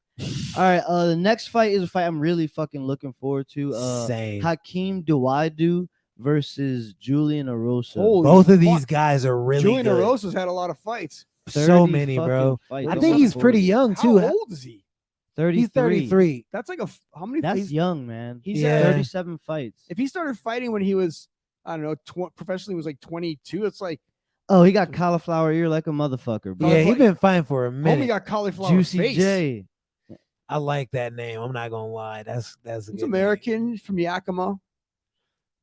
All right. The next fight is a fight I'm really fucking looking forward to. Same. Hakeem Dawaidu versus Julian Erosa. Holy Both of fuck. these guys are really Julian good. Erosa's had a lot of fights. So 30 many, fucking bro. fights. I I'm think looking he's pretty forward young How too. old is he? to it. He's 33. That's like how many? That's he's- young, man. He's Yeah. 37 fights. If he started fighting when he was, I don't know, professionally was like 22, it's like Oh, he got cauliflower ear like a motherfucker, bro. Yeah, he like- been fighting for a homie minute. got cauliflower Juicy face. J. I like that name. I'm not gonna lie. That's a He's good name. American from Yakima.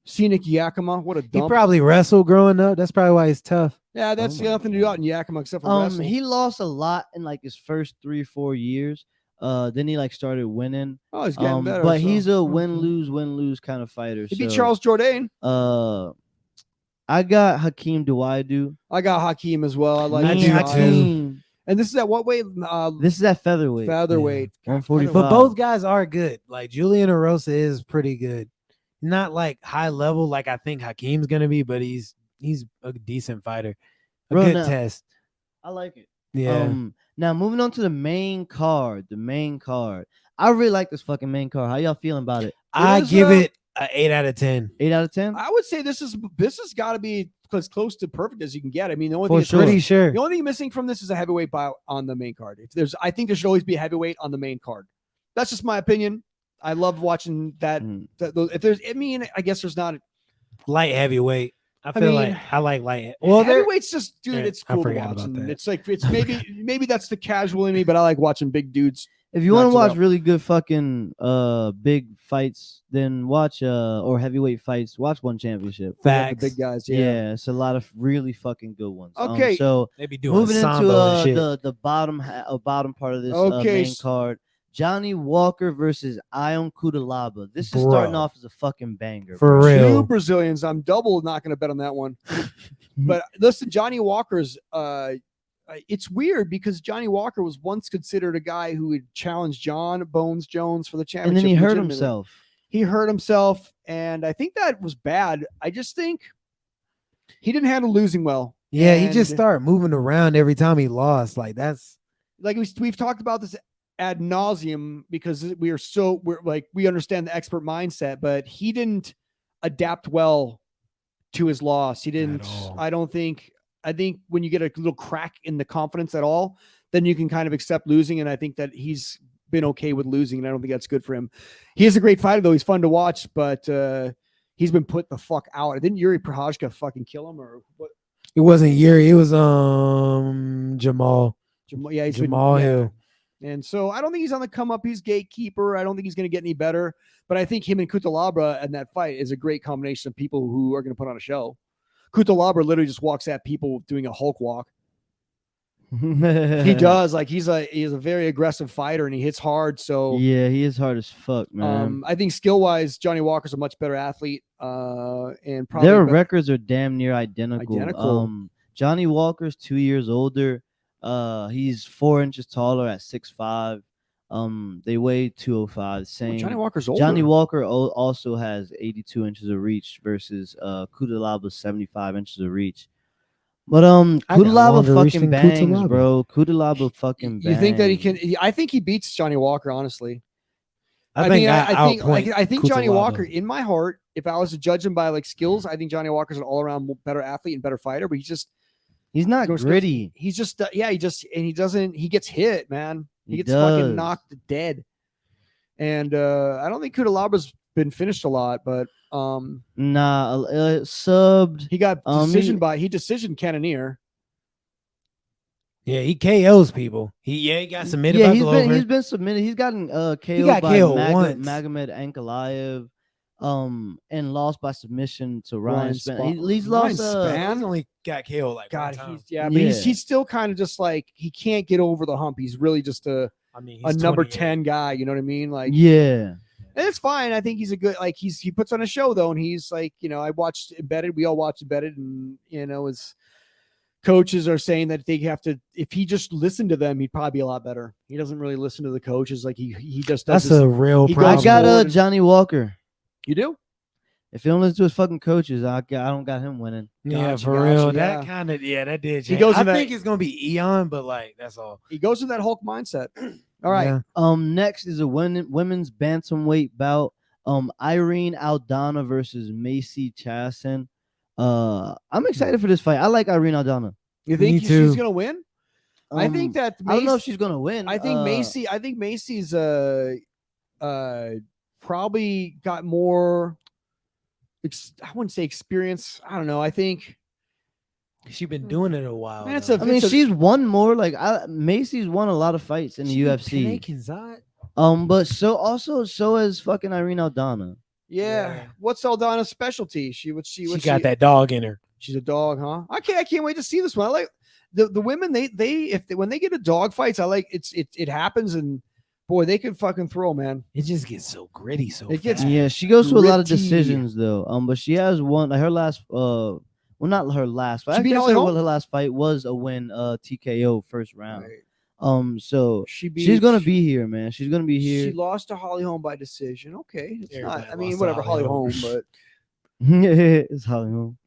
Scenic Yakima. What a He dump. probably wrestled growing up. That's probably why he's tough. Yeah, that's Oh my nothing to do out in Yakima except for wrestle. He lost a lot in like his first 3 or 4 years. Then he like started winning. Oh, he's getting better. But so. he's a win-lose kind of fighter. He beat so, Charles Jourdain. I got Hakeem Dawaidu. I got Hakeem as well. I like I Me do and too. Hakeem. And this is at what weight? This is at featherweight. Featherweight. God, 145. But both guys are good. Like Julian Erosa is pretty good. Not like high level like I think Hakeem's gonna be, but he's a decent fighter. A Bro, good now- test. I like it. Yeah. Now moving on to the main card. I really like this fucking main card. How y'all feeling about it? I is, give it an 8 out of 10. 8 out of 10? I would say this has got to be as close to perfect as you can get. I mean, the only For thing sure. Pretty sure. the only thing missing from this is a heavyweight bout on the main card. I think there should always be a heavyweight on the main card. That's just my opinion. I love watching that. Mm. If there's, I mean, I guess there's not. Light heavyweight. I feel mean, like I like light. Well, there Heavyweight's just, dude, Yeah, it's I cool to forgot watch. about And that. it's like it's maybe that's the casual in me, but I like watching big dudes. If you want Knocks to it watch out. really good fucking big fights, then watch or heavyweight fights, watch One Championship. The facts. big guys. Yeah. Yeah. It's a lot of really fucking good ones. Okay. So They be doing moving into sambo and shit. the bottom part of this Okay, main card, Johnny Walker versus Ion Kudalaba. This is Bro. starting off as a fucking banger. For bro. real. Two Brazilians. I'm double not going to bet on that one. But listen, Johnny Walker's. It's weird because Johnny Walker was once considered a guy who would challenge John Bones Jones for the And championship. then he hurt legitimately. himself. He hurt himself, and I think that was bad. I just think he didn't handle losing well. Yeah, he just And- started moving around every time he lost. Like that's like we've talked about this ad nauseum because we understand the expert mindset, but he didn't adapt well to his loss. He didn't. all. I think when you get a little crack in the confidence at all, then you can kind of accept losing. And I think that he's been okay with losing, and I don't think that's good for him. He is a great fighter, though. He's fun to watch, but he's been put the fuck out. Didn't Yuri Prohajka fucking kill him or what? it wasn't Yuri, it was Jamal. Yeah, he's been- Jamal yeah. Hill. And so I don't think he's on the come up. He's gatekeeper. I don't think he's going to get any better. But I think him and Kutalabra in that fight is a great combination of people who are going to put on a show. Kutalabra literally just walks at people doing a Hulk walk. He does. Like he's a very aggressive fighter and he hits hard. So Yeah, he is hard as fuck, man. I think skill wise, Johnny Walker's a much better athlete. And probably Their bet- records are damn near identical. Identical. Johnny Walker's 2 years older. He's 4 inches taller at 6'5". They weigh 205. Same. Johnny Walker's older. Johnny Walker also has 82 inches of reach versus Kudalaba's 75 inches of reach. But I got Kudalaba longer reach fucking than bangs, Kutalaba. bro. Kudalaba fucking bangs. You think that he can? I think he beats Johnny Walker. Honestly, I think I think Johnny Kutalaba. Walker, in my heart, if I was to judge him by like skills, I think Johnny Walker's an all-around better athlete and better fighter. But he's not Goes- gritty. he's just he gets hit, man. He He gets fucking does. knocked dead. And I don't think Kudalaba's been finished a lot, but Nah, subbed. he got He- decision Cannonier. Yeah, he KOs people. He got submitted Yeah, by he's Glover. been submitted. He's gotten KO'd got by KO'd once. Magomed Ankalaev, and lost by submission to Ryan Ryan Span. Span- He's Ryan lost. Span? He's only got KO like God, one time. but Yeah. he's still kind of just like he can't get over the hump. He's really just a I mean, number 28. 10 guy. You know what I mean? Like, Yeah, and it's fine. I think he's a good, like, he puts on a show though. And he's like, I watched Embedded. We all watched Embedded. And, his coaches are saying that they have to, if he just listened to them, he'd probably be a lot better. He doesn't really listen to the coaches. Like he just does. That's a real he problem. I got forward. Johnny Walker. You do? If he don't listen to his fucking coaches, I don't got him winning. Yeah, Gotcha, for gotcha, real. yeah. That kind of that did. He Change. goes I in that- think it's gonna be Eon, but like that's all. He goes in that Hulk mindset. All right. Yeah. Next is a women's bantamweight bout. Irene Aldana versus Macy Chasen. I'm excited for this fight. I like Irene Aldana. You Me think she's too. gonna win? I think that I don't know if Mace- she's gonna win. I think Macy. I think Macy's probably got more. I wouldn't say experience. I don't know. I think. She's been doing it a while. Man, it's though. a- I mean, she's won more. Like Macy's won a lot of fights in the She UFC. Kazat. But so has fucking Irene Aldana. Yeah. Yeah. What's Aldana's specialty? She got that dog in her. She's a dog, huh? I can't wait to see this one. I like the women. When they get a dog fights, I like it happens, and boy, they can fucking throw, man. It just gets so gritty. So It gets- fast. Yeah, she goes through a lot of Gritty. decisions though. But she has won like her last well, not her last fight. She I beat guess Holly her Holm? last fight was a win, TKO first round. Right. So She's she's gonna be here, man. She's gonna be She here. lost to Holly Holm by decision. Okay, it's Everybody not. I mean, lost to whatever, Holly Holly Holm. Holm, but It's Holly Holm.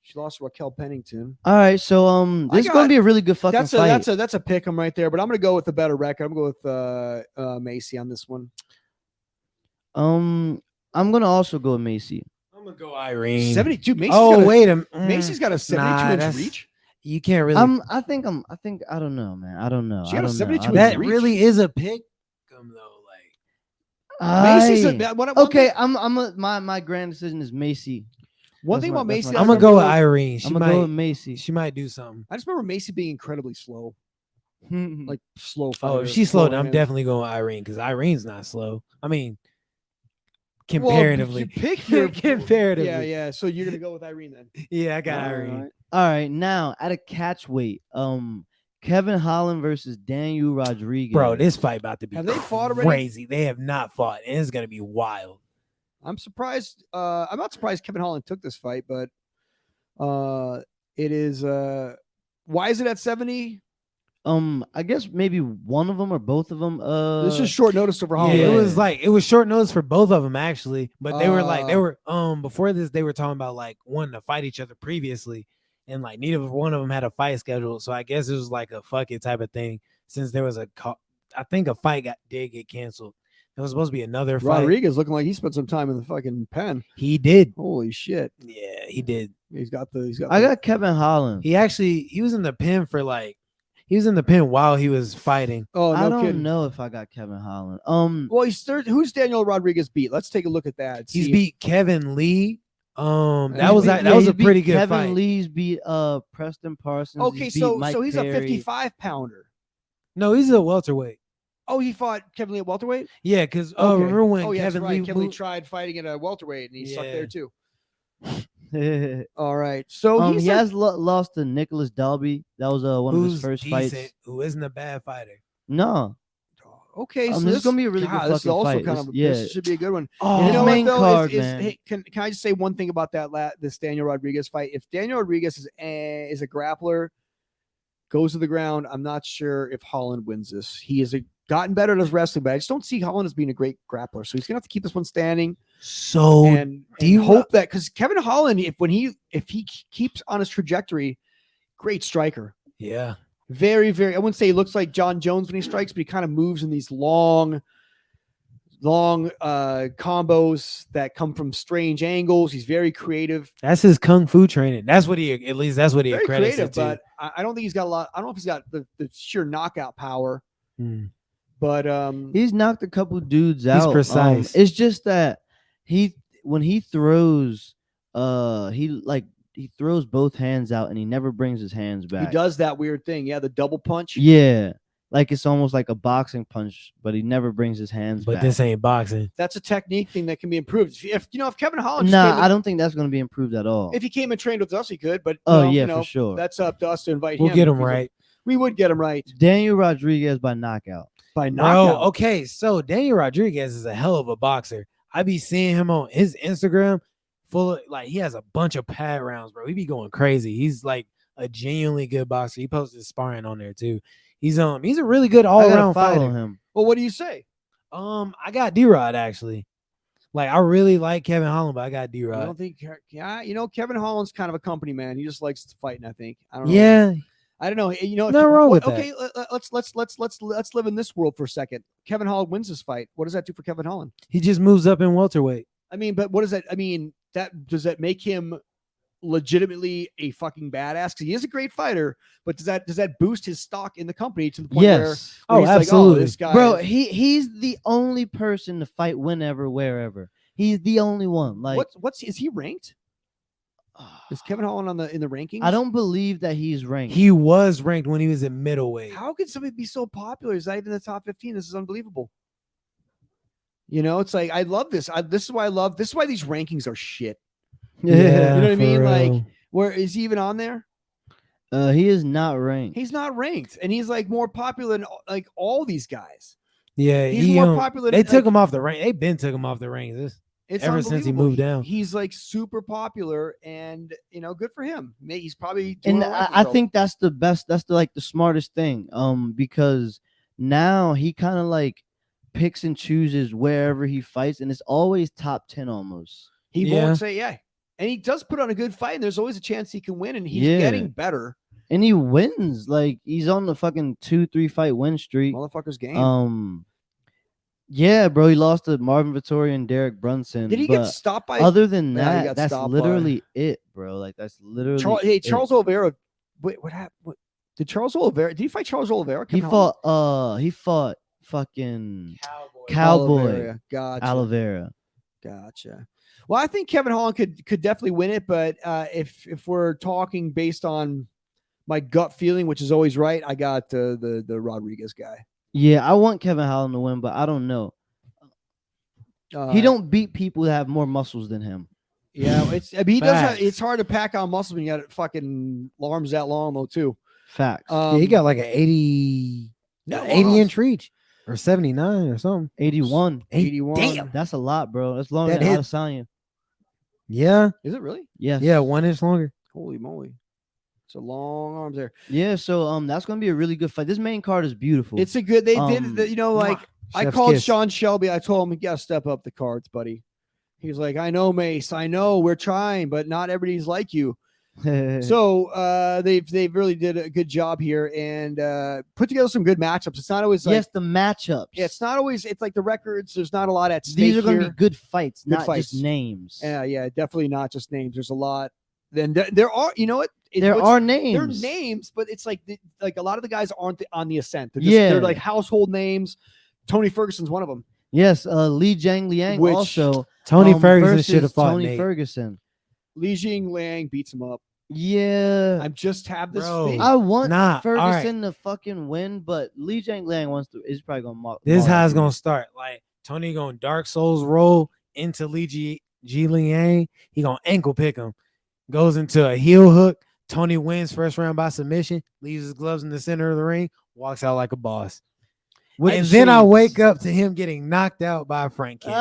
she lost to Raquel Pennington. All right, so this is gonna be a really good fucking fight. That's a pick 'em right there. But I'm gonna go with the better record. I'm gonna go with Macy on this one. I'm gonna also go with Macy. I'm gonna go Irene. 72. Macy's Oh got a, wait a minute. Macy's got a 72 inch that's- reach. You can't really. I think I don't know, man. I don't know. She I got a don't know. 72 I don't that know. reach. really is a pick. Though, Macy's Aye. Okay, my grand decision is Macy. One That's thing my- about that's Macy, my- I I'm gonna remember- go with Irene. She I'm gonna go with might. Macy. She might do something. I just remember Macy being incredibly slow, Like like slow. Oh, fighter, if she's slow, slow I'm hand. definitely going with Irene because Irene's not slow. I mean, Well, comparatively. you pick your Comparatively. Yeah. So you're gonna go with Irene then. Yeah, I got All Irene. right. All right, now at a catch weight, Kevin Holland versus Daniel Rodriguez. Bro, this fight about to be Have they fought already? crazy. They have not fought, and it's gonna be wild. I'm surprised. I'm not surprised Kevin Holland took this fight, but it is. Why is it at 70? I guess maybe one of them or both of them. This is short notice over Yeah, Holland. it was short notice for both of them actually, but they were Uh, before this they were talking about like wanting to fight each other previously, and like neither one of them had a fight scheduled, so I guess it was like a fuck it type of thing since there was I think a fight did get canceled. There was supposed to be another fight. Rodriguez looking like he spent some time in the fucking pen. He did. Holy shit! Yeah, he did. He's got. I got Kevin Holland. He was in the pen for like he was in the pen while he was fighting. Oh no I don't kidding. know if I got Kevin Holland. Well, he's third. Who's Daniel Rodriguez beat? Let's take a look at that. He's See- beat Kevin Lee. That He's was beat- that was he a beat pretty good Kevin fight. Lee's beat Preston Parsons. Okay, He's beat so Mike he's Perry. a 55 pounder. No, he's a welterweight. Oh, he fought Kevin Lee at welterweight. Yeah, because Okay. remember when yeah, that's Kevin right. Lee Kevin Lee moved- tried fighting at a welterweight and he sucked Yeah. there too. All right, so he he's has lost to Nicholas Dalby. That was one of his who's first decent, fights. who isn't a bad fighter. No, okay. So this is gonna be a really good this is fucking also fight. kind This- of yeah. this should be a good one. Oh, His main card, is, man. hey, can I just say one thing about this Daniel Rodriguez fight? If Daniel Rodriguez is a grappler, goes to the ground, I'm not sure if Holland wins this. He has gotten better at his wrestling, but I just don't see Holland as being a great grappler. So he's gonna have to keep this one standing so and you- hope that because Kevin Holland, if he keeps on his trajectory, great striker. yeah. Very, very. I wouldn't say he looks like John Jones when he strikes, but he kind of moves in these long combos that come from strange angles. He's very creative. That's his kung fu training. That's what he credits Very it creative, to. but I don't think he's got a lot. I don't know if he's got the sheer knockout power, Hmm. but he's knocked a couple dudes out. precise. It's just that when he throws, he throws both hands out and he never brings his hands back. he does that weird thing. Yeah, the double punch. Yeah, like it's almost like a boxing punch, but he never brings his hands But back. this ain't boxing. That's a technique thing that can be improved. If Kevin Holland, just Nah, came in- I don't think that's gonna be improved at all. if he came and trained with us, he could. But Oh well, yeah, you know, for sure. that's up to us to invite We'll him. get if him he's a- right. We would get him right Daniel Rodriguez by knockout. by Bro, knockout. okay, so Daniel Rodriguez is a hell of a boxer. I be seeing him on his Instagram full of like he has a bunch of pad rounds, bro. He be going crazy. He's like a genuinely good boxer. He posted sparring on there too. He's a really good all I gotta around follow fighter. him. Well, what do you say? I got D-Rod actually. Like I really like Kevin Holland, but I got I D-Rod. don't think. Yeah, Kevin Holland's kind of a company man. He just likes fighting. I think. I don't know. Yeah, I don't know. You know, Nothing wrong with okay, let's live in this world for a second. Kevin Holland wins this fight. What does that do for Kevin Holland? He just moves up in welterweight. I mean, but what does that? I mean, does that make him legitimately a fucking badass? Because he is a great fighter, but does that boost his stock in the company to the point Yes. where Oh, he's absolutely. like, oh, this guy, Bro, he's the only person to fight whenever, wherever. He's the only one. Like, is he ranked? Is Kevin Holland in the rankings? I don't believe that he's ranked. He was ranked when he was in middleweight. How could somebody be so popular? He's not even in the top 15. This is unbelievable. You know, it's like, I love this. This is why these rankings are shit. Yeah, You know what I for mean? Like, real. where is he even on there? He is not ranked. He's not ranked, and he's like more popular than like all these guys. Yeah, He's he, more popular. They than, took like, him off the rank. They've been took him off the ranks it's ever since he unbelievable. moved down. He's like super popular, and good for him. He's probably doing And all right for I himself. think that's the best. That's the smartest thing. Because now he kind of like picks and chooses wherever he fights, and it's always top 10 almost. he Yeah. won't say yeah, and he does put on a good fight, and there's always a chance he can win, and he's Yeah. getting better. And he wins. Like, he's on the fucking 2-3 fight win streak. Motherfucker's game. Yeah, bro, he lost to Marvin Vettori and Derek Brunson. Did he get but stopped by? other than Yeah, he that, got that's stopped literally it, bro. Like, that's literally it. Charles Oliveira. Wait, what happened? Did Charles Oliveira? Did he fight Charles Oliveira? He Kevin Holland? fought fucking Cowboy. Cowboy Oliveira. Gotcha. Oliveira. Gotcha. Well, I think Kevin Holland could definitely win it, but if we're talking based on my gut feeling, which is always right, I got the Rodriguez guy. Yeah, I want Kevin Holland to win, but I don't know. He don't beat people that have more muscles than him. Yeah, he does. Facts. It's hard to pack on muscle when you got fucking arms that long though too. Facts. Yeah, he got like an 80 inch reach or 79 or something. 81. 81. Damn. That's a lot, bro. That's longer That than hit- Adesanya. Yeah. Is it really? Yes. Yeah, 1 inch longer. Holy moly! It's a long arms there. Yeah, so that's gonna be a really good fight. This main card is beautiful. It's a good. They did. Like I Chef's called kiss. Sean Shelby. I told him, you gotta step up the cards, buddy. He's like, I know, Mace. I know we're trying, but not everybody's like you. So they've really did a good job here and put together some good matchups. It's not always like, yes, the matchups. yeah, it's not always. It's like the records. There's not a lot at stake. These are gonna here. be good fights, Good not fights. just names. Yeah, definitely not just names. There's a lot. Then there are. You know what? There are names. They're names, but it's like a lot of the guys aren't on the ascent. They're Yeah. they're like household names. Tony Ferguson's one of them. Yes, Li Jiang Liang Which also. Tony Ferguson versus should have fought Tony Nate. Ferguson. Li Jing Liang beats him up. Yeah. I just have this Bro. thing. I want Nah, Ferguson to fucking win, but Li Jiang Liang is probably gonna mark. This is how it's gonna start. Like Tony gonna Dark Souls roll into Ji Liang. He gonna ankle pick him. Goes into a heel hook. Tony wins first round by submission. Leaves his gloves in the center of the ring. Walks out like a boss. And then I wake up to him getting knocked out by a Frank kick.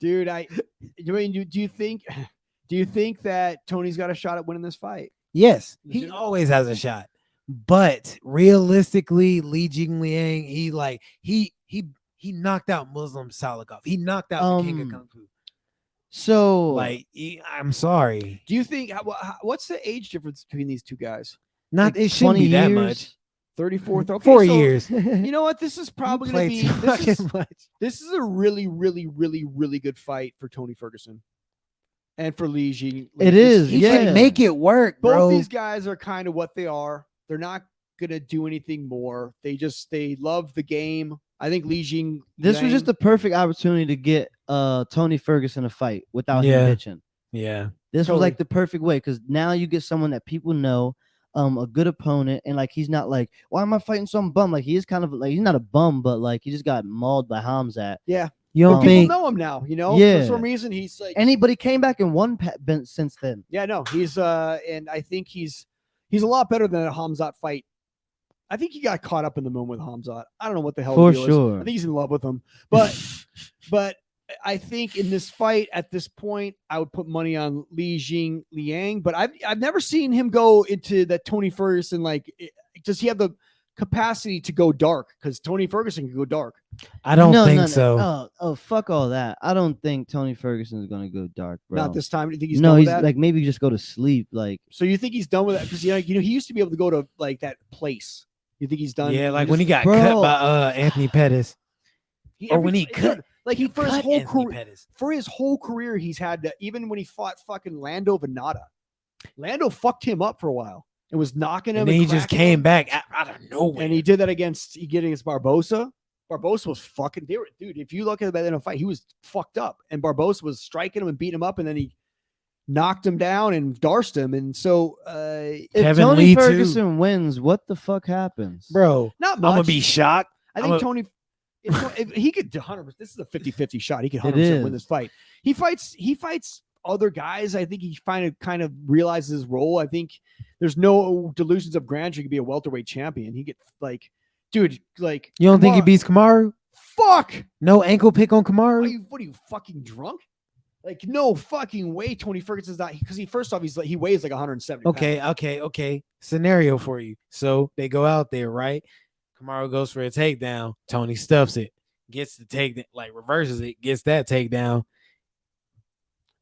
Dude, do you think that Tony's got a shot at winning this fight? Yes, he Legitimate? always has a shot. But realistically, Li Jing Liang, he knocked out Muslim Salikov. He knocked out the king of Kung Fu. So Like, I'm sorry. Do you think what's the age difference between these two guys? Not like it shouldn't 20 be that years? much. 34, okay, 4 so years. You know what? This is probably going to Play be too fucking much. this is a really, really, really, really good fight for Tony Ferguson and for Li Jing. It is, He yeah. can make it work, Both bro. these guys are kind of what they are. They're not gonna do anything more. They love the game. I think Li Jing. this was just the perfect opportunity to get Tony Ferguson a fight without Yeah. him bitching. Yeah. This Totally. was like the perfect way because now you get someone that people know, a good opponent, and like he's not like, why am I fighting some bum? Like he is kind of like he's not a bum, but like he just got mauled by Hamzat. yeah. You don't Um, People think know him now. You know, Yeah. for some reason he's like. Anybody came back and won since then. Yeah, no, he's and I think he's a lot better than a Hamzat fight. I think he got caught up in the moment with Hamzat. I don't know what the hell For the deal is. sure. I think he's in love with him, but I think in this fight at this point, I would put money on Li Jing Liang. But I've never seen him go into that Tony Ferguson. Like, does he have the capacity to go dark because Tony Ferguson can go dark. I don't No, think no, no. so. Oh, fuck all that. I don't think Tony Ferguson is gonna go dark, bro. Not this time. Do you think he's no, done with he's that? like maybe just go to sleep. Like So you think he's done with that? Because he used to be able to go to like that place. You think he's done? Yeah, like just- when he got Bro. cut by Anthony Pettis, or when he cut, dude, like he for his cut whole Anthony career. Pettis. For his whole career, he's had to, even when he fought fucking Lando Venata. Lando fucked him up for a while and was knocking him. And then he just cracking came him. back out of nowhere. And he did that against Barbosa. Barbosa was fucking dude. If you look at that in a fight, he was fucked up, and Barbosa was striking him and beating him up, and then he knocked him down and darsed him. And so, if Kevin Tony Lee, too. Ferguson wins, what the fuck happens, Bro, not I'm much. gonna be shocked. I think Tony, if he could 100%. This is a 50-50 shot. He could It 100% win is. this fight. He fights other guys. I think he kind of realizes his role. I think there's no delusions of grandeur. He could be a welterweight champion. He gets like, dude, like You don't think he Kamaru- beats Kamaru? Fuck. No ankle pick on What Kamaru? are you fucking drunk? Like no fucking way. Tony Ferguson's not because first off he weighs like 170. Okay. Scenario for you. So they go out there, right? Kamaru goes for a takedown. Tony stuffs it, gets the takedown, like reverses it, gets that takedown.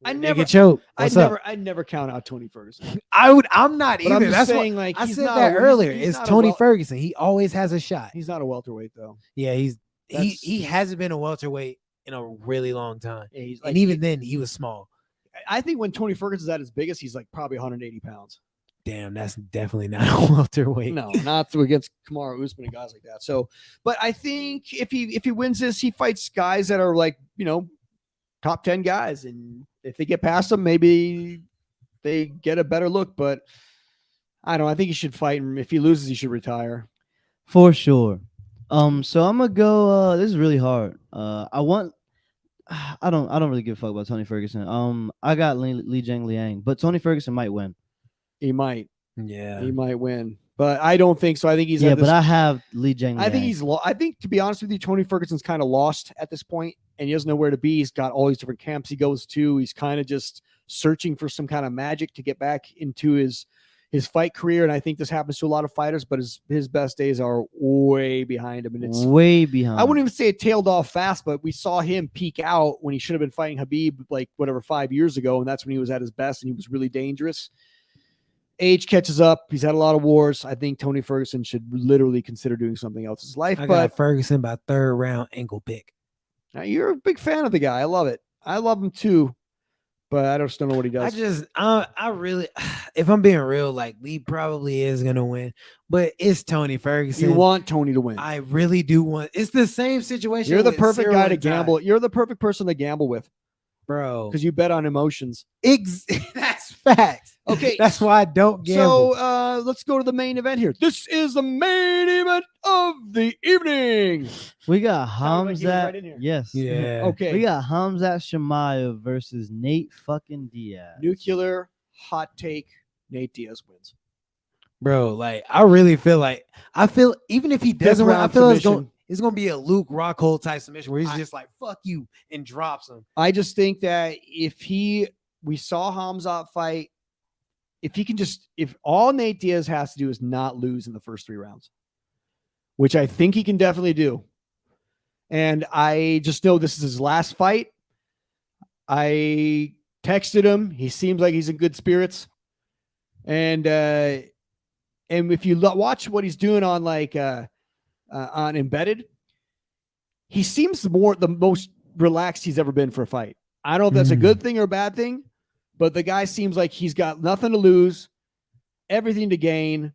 I Nigga never- choke. What's up? I never count out Tony Ferguson. I'm not But either. I'm just That's saying, what like I he's said not that a- earlier. he's It's not a Tony wel- Ferguson. He always has a shot. He's not a welterweight though. Yeah, he That's- hasn't been a welterweight in a really long time. Yeah, he's And even then, he was small. I think when Tony Ferguson's at his biggest, he's like probably 180 pounds. Damn, that's definitely not a welterweight. No, not against Kamaru Usman and guys like that. So, but I think if he wins this, he fights guys that are like top 10 guys, and if they get past them, maybe they get a better look. But I don't know. I think he should fight, and if he loses, he should retire. for sure. So I'm gonna go. This is really hard. I don't really give a fuck about Tony Ferguson. I got Li Jiangliang, but Tony Ferguson might win. He might Yeah. win, but I don't think so. I think he's Yeah, at this, but I have Li Jiangliang. I think I think to be honest with you, Tony Ferguson's kind of lost at this point, and he doesn't know where to be. He's got all these different camps he goes to. He's kind of just searching for some kind of magic to get back into his fight career. And I think this happens to a lot of fighters, but his best days are way behind him. And it's way behind. I wouldn't even say it tailed off fast, but we saw him peak out when he should have been fighting Habib like 5 years ago, and that's when he was at his best and he was really dangerous. Age catches up. He's had a lot of wars. I think Tony Ferguson should literally consider doing something else in his life. I But got Ferguson by third round ankle pick. you're a big fan of the guy. I love it. I love him too, but I just don't know what he does. I really, if I'm being real, like Lee probably is gonna win, but it's Tony Ferguson. You want Tony to win. I really do want. It's the same situation. You're the with perfect Cyril guy to and Ty. gamble. You're the perfect person to gamble with bro. because you bet on emotions. That's facts. Okay, That's why I don't gamble. So let's go to the main event here. This is the main event of the evening. We got Sound like he was Hamzat. right in here. Yes. Yeah. Okay. We got Hamzat Shemaev versus Nate fucking Diaz. Nuclear hot take. Nate Diaz wins. Bro, like I really feel even if he doesn't win, I round feel submission. it's gonna be a Luke Rockhold type submission where he's I- just like fuck you and drops him. I just think that we saw Hamzat fight, if all Nate Diaz has to do is not lose in the first 3 rounds, which I think he can definitely do. And I just know this is his last fight. I texted him. He seems like he's in good spirits. And if you watch what he's doing on on Embedded, he seems the most relaxed he's ever been for a fight. I don't know if that's a good thing or a bad thing, but the guy seems like he's got nothing to lose, everything to gain.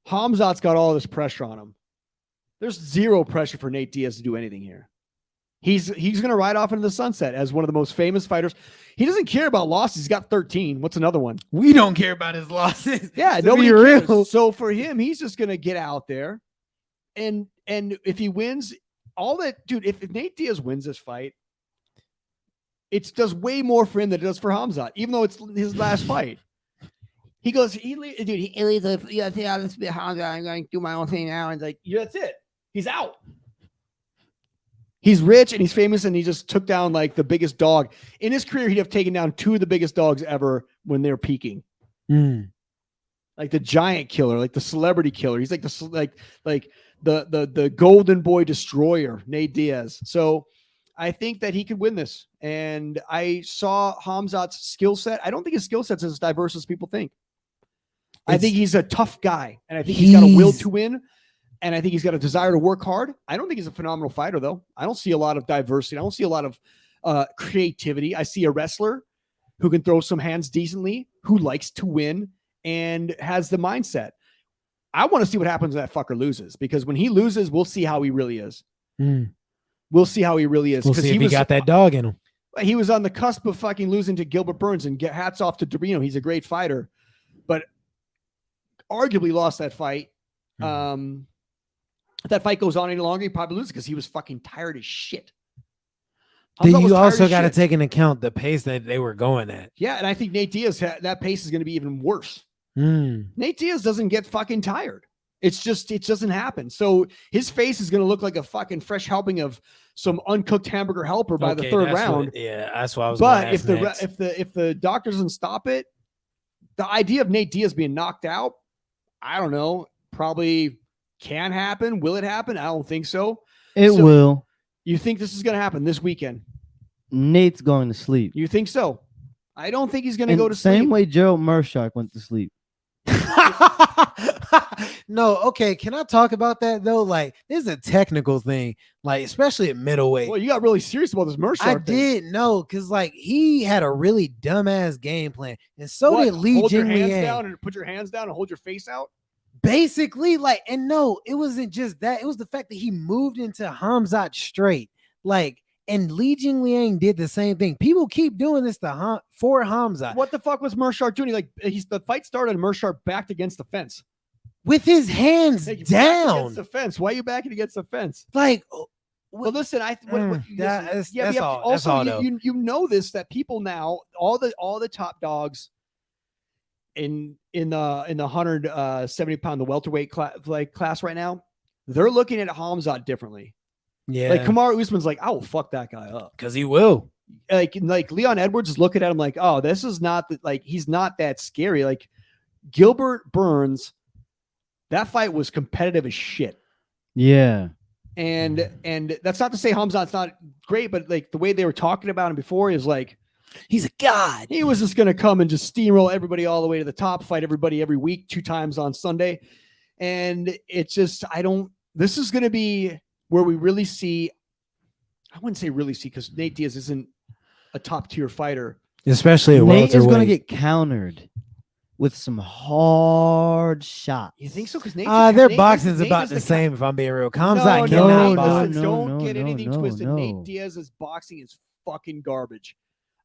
Hamzat's got all this pressure on him. There's zero pressure for Nate Diaz to do anything here. He's going to ride off into the sunset as one of the most famous fighters. He doesn't care about losses. He's got 13. What's another one? We don't care about his losses. Yeah, To nobody be cares. real. So for him, he's just going to get out there, and if he wins, if Nate Diaz wins this fight, it does way more for him than it does for Hamzat, even though it's his last fight. He goes, he leaves the UFC out of Hamzat. I'm going to do my own thing now, and like, yeah, that's it. He's out. He's rich and he's famous, and he just took down like the biggest dog in his career. He'd have taken down 2 of the biggest dogs ever when they're peaking. like the giant killer, like the celebrity killer. He's like the golden boy destroyer, Nate Diaz. So I think that he could win this. And I saw Hamzat's skill set. I don't think his skill set's as diverse as people think. I think he's a tough guy, and I think he's got a will to win, and I think he's got a desire to work hard. I don't think he's a phenomenal fighter, though. I don't see a lot of diversity. I don't see a lot of creativity. I see a wrestler who can throw some hands decently, who likes to win, and has the mindset. I want to see what happens when that fucker loses, because when he loses, we'll see how he really is. We'll see how he really is. We'll see if he got that dog in him. He was on the cusp of fucking losing to Gilbert Burns, and get hats off to Dorino. He's a great fighter, but arguably lost that fight. If that fight goes on any longer, he probably loses because he was fucking tired as shit. Then you also got to take into account the pace that they were going at. Yeah, and I think Nate Diaz, that pace is going to be even worse. Nate Diaz doesn't get fucking tired. It doesn't happen. So his face is going to look like a fucking fresh helping of some uncooked hamburger helper by the third round. That's what I was. But if the doctor doesn't stop it, the idea of Nate Diaz being knocked out, I don't know, probably can happen. Will it happen? I don't think so. It will. You think this is going to happen this weekend? Nate's going to sleep. You think so? I don't think he's going to go to sleep. sleep. Same way Gerald Mershark went to sleep. No, okay. Can I talk about that though? Like, this is a technical thing, like especially at middleweight. Well, you got really serious about this Mershark. I did know, because like he had a really dumbass game plan, and so did Li Jingliang. Hold your hands down and put your hands down and hold your face out. Basically, like, and no, it wasn't just that. It was the fact that he moved into Hamzat straight, like, and Li Jingliang did the same thing. People keep doing this for Hamzat. What the fuck was Mershark doing? Like, the fight started and Mershark backed against the fence with his hands down against the fence. Why are you backing against the fence? Like, well, listen, that's all. You know this, that people now, all the top dogs in the 170-pound the welterweight class right now, they're looking at Hamzat differently. Yeah, like Kamaru Usman's like, I will fuck that guy up, because he will. Like Leon Edwards is looking at him like, oh, this is not he's not that scary. Like Gilbert Burns, that fight was competitive as shit. Yeah. And that's not to say Hamzat's not great, but like the way they were talking about him before is like, he's a god. He was just going to come and just steamroll everybody all the way to the top, fight everybody every week, 2 times on Sunday. And it's just, this is going to be where we really see, I wouldn't say really see, because Nate Diaz isn't a top tier fighter. Especially at Nate is going to welterweight. get countered with some hard shots. You think so? Because their boxing's about the same, if I'm being real. Hamzat cannot box. Don't get anything twisted. Nate Diaz's boxing is fucking garbage.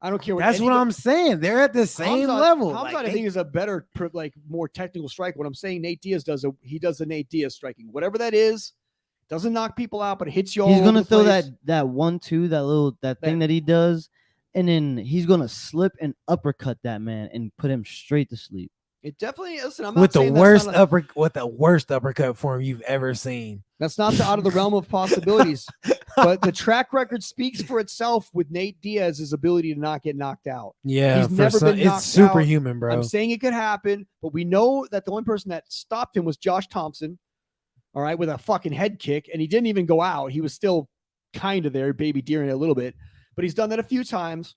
I don't care what. That's what I'm saying. They're at the same level. Hamzat, I think, is a better, more technical striker. What I'm saying, Nate Diaz does the Nate Diaz striking. Whatever that is, doesn't knock people out, but it hits you all. He's gonna throw place. that 1-2, that thing that he does, and then he's gonna slip and uppercut that man and put him straight to sleep. It definitely. Listen, I'm not with saying the worst uppercut form you've ever seen. That's not out of the realm of possibilities. But the track record speaks for itself with Nate Diaz's ability to not get knocked out. Yeah, he's never been knocked it's superhuman, out. bro. I'm saying it could happen, but we know that the only person that stopped him was Josh Thompson. All right, with a fucking head kick, and he didn't even go out. He was still kind of there, baby deering a little bit, but he's done that a few times.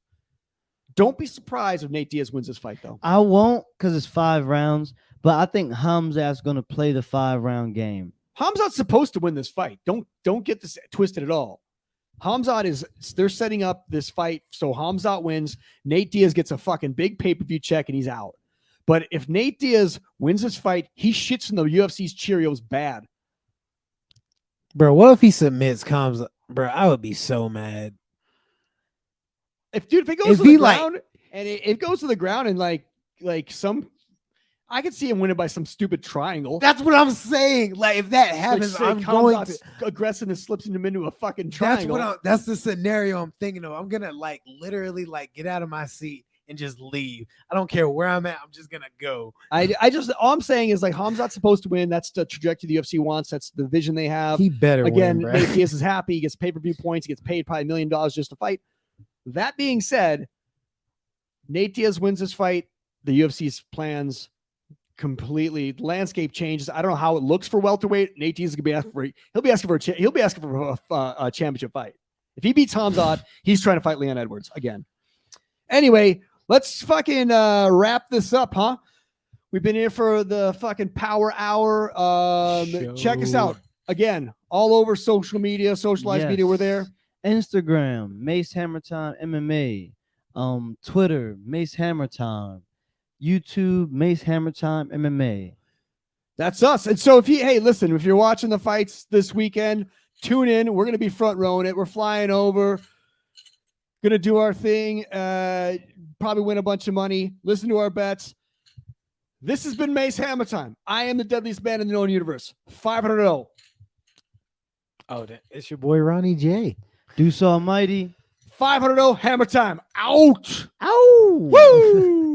Don't be surprised if Nate Diaz wins this fight, though. I won't, because it's 5 rounds, but I think Hamzat's going to play the 5-round game. Hamzat's supposed to win this fight. Don't get this twisted at all. They're setting up this fight so Hamzat wins. Nate Diaz gets a fucking big pay-per-view check and he's out. But if Nate Diaz wins this fight, he shits in the UFC's Cheerios bad. Bro, what if he submits Hamzat? Bro, I would be so mad. If it goes to the ground, and it goes to the ground and like some, I could see him winning by some stupid triangle. That's what I'm saying. Like, if that happens, I'm going to aggressiveness slips him into a fucking triangle. That's the scenario I'm thinking of. I'm gonna literally get out of my seat and just leave. I don't care where I'm at. I'm just gonna go. All I'm saying is Hamzat's supposed to win. That's the trajectory the UFC wants. That's the vision they have. He better win. Nate Diaz is happy. He gets pay-per-view points. He gets paid probably $1 million just to fight. That being said, Nate Diaz wins this fight. The UFC's plans completely landscape changes. I don't know how it looks for welterweight. Nate Diaz is gonna be asking for. He'll be asking for a championship fight. If he beats Hamzat, he's trying to fight Leon Edwards again. Anyway, let's fucking wrap this up, huh? We've been here for the fucking Power Hour. Check us out again all over social media, socialized media. We're there. Instagram, Mace Hammertime MMA. Twitter, Mace Hammertime. YouTube, Mace Hammertime MMA. That's us. And so if you're watching the fights this weekend, tune in. We're gonna be front rowing it. We're flying over. Gonna do our thing. Probably win a bunch of money. Listen to our bets. This has been Mace Hammertime. I am the deadliest man in the known universe. 500-0. Oh, it's your boy Ronnie J. Deuce Almighty. 500-0 Hammer Time. Out. Ow! Woo!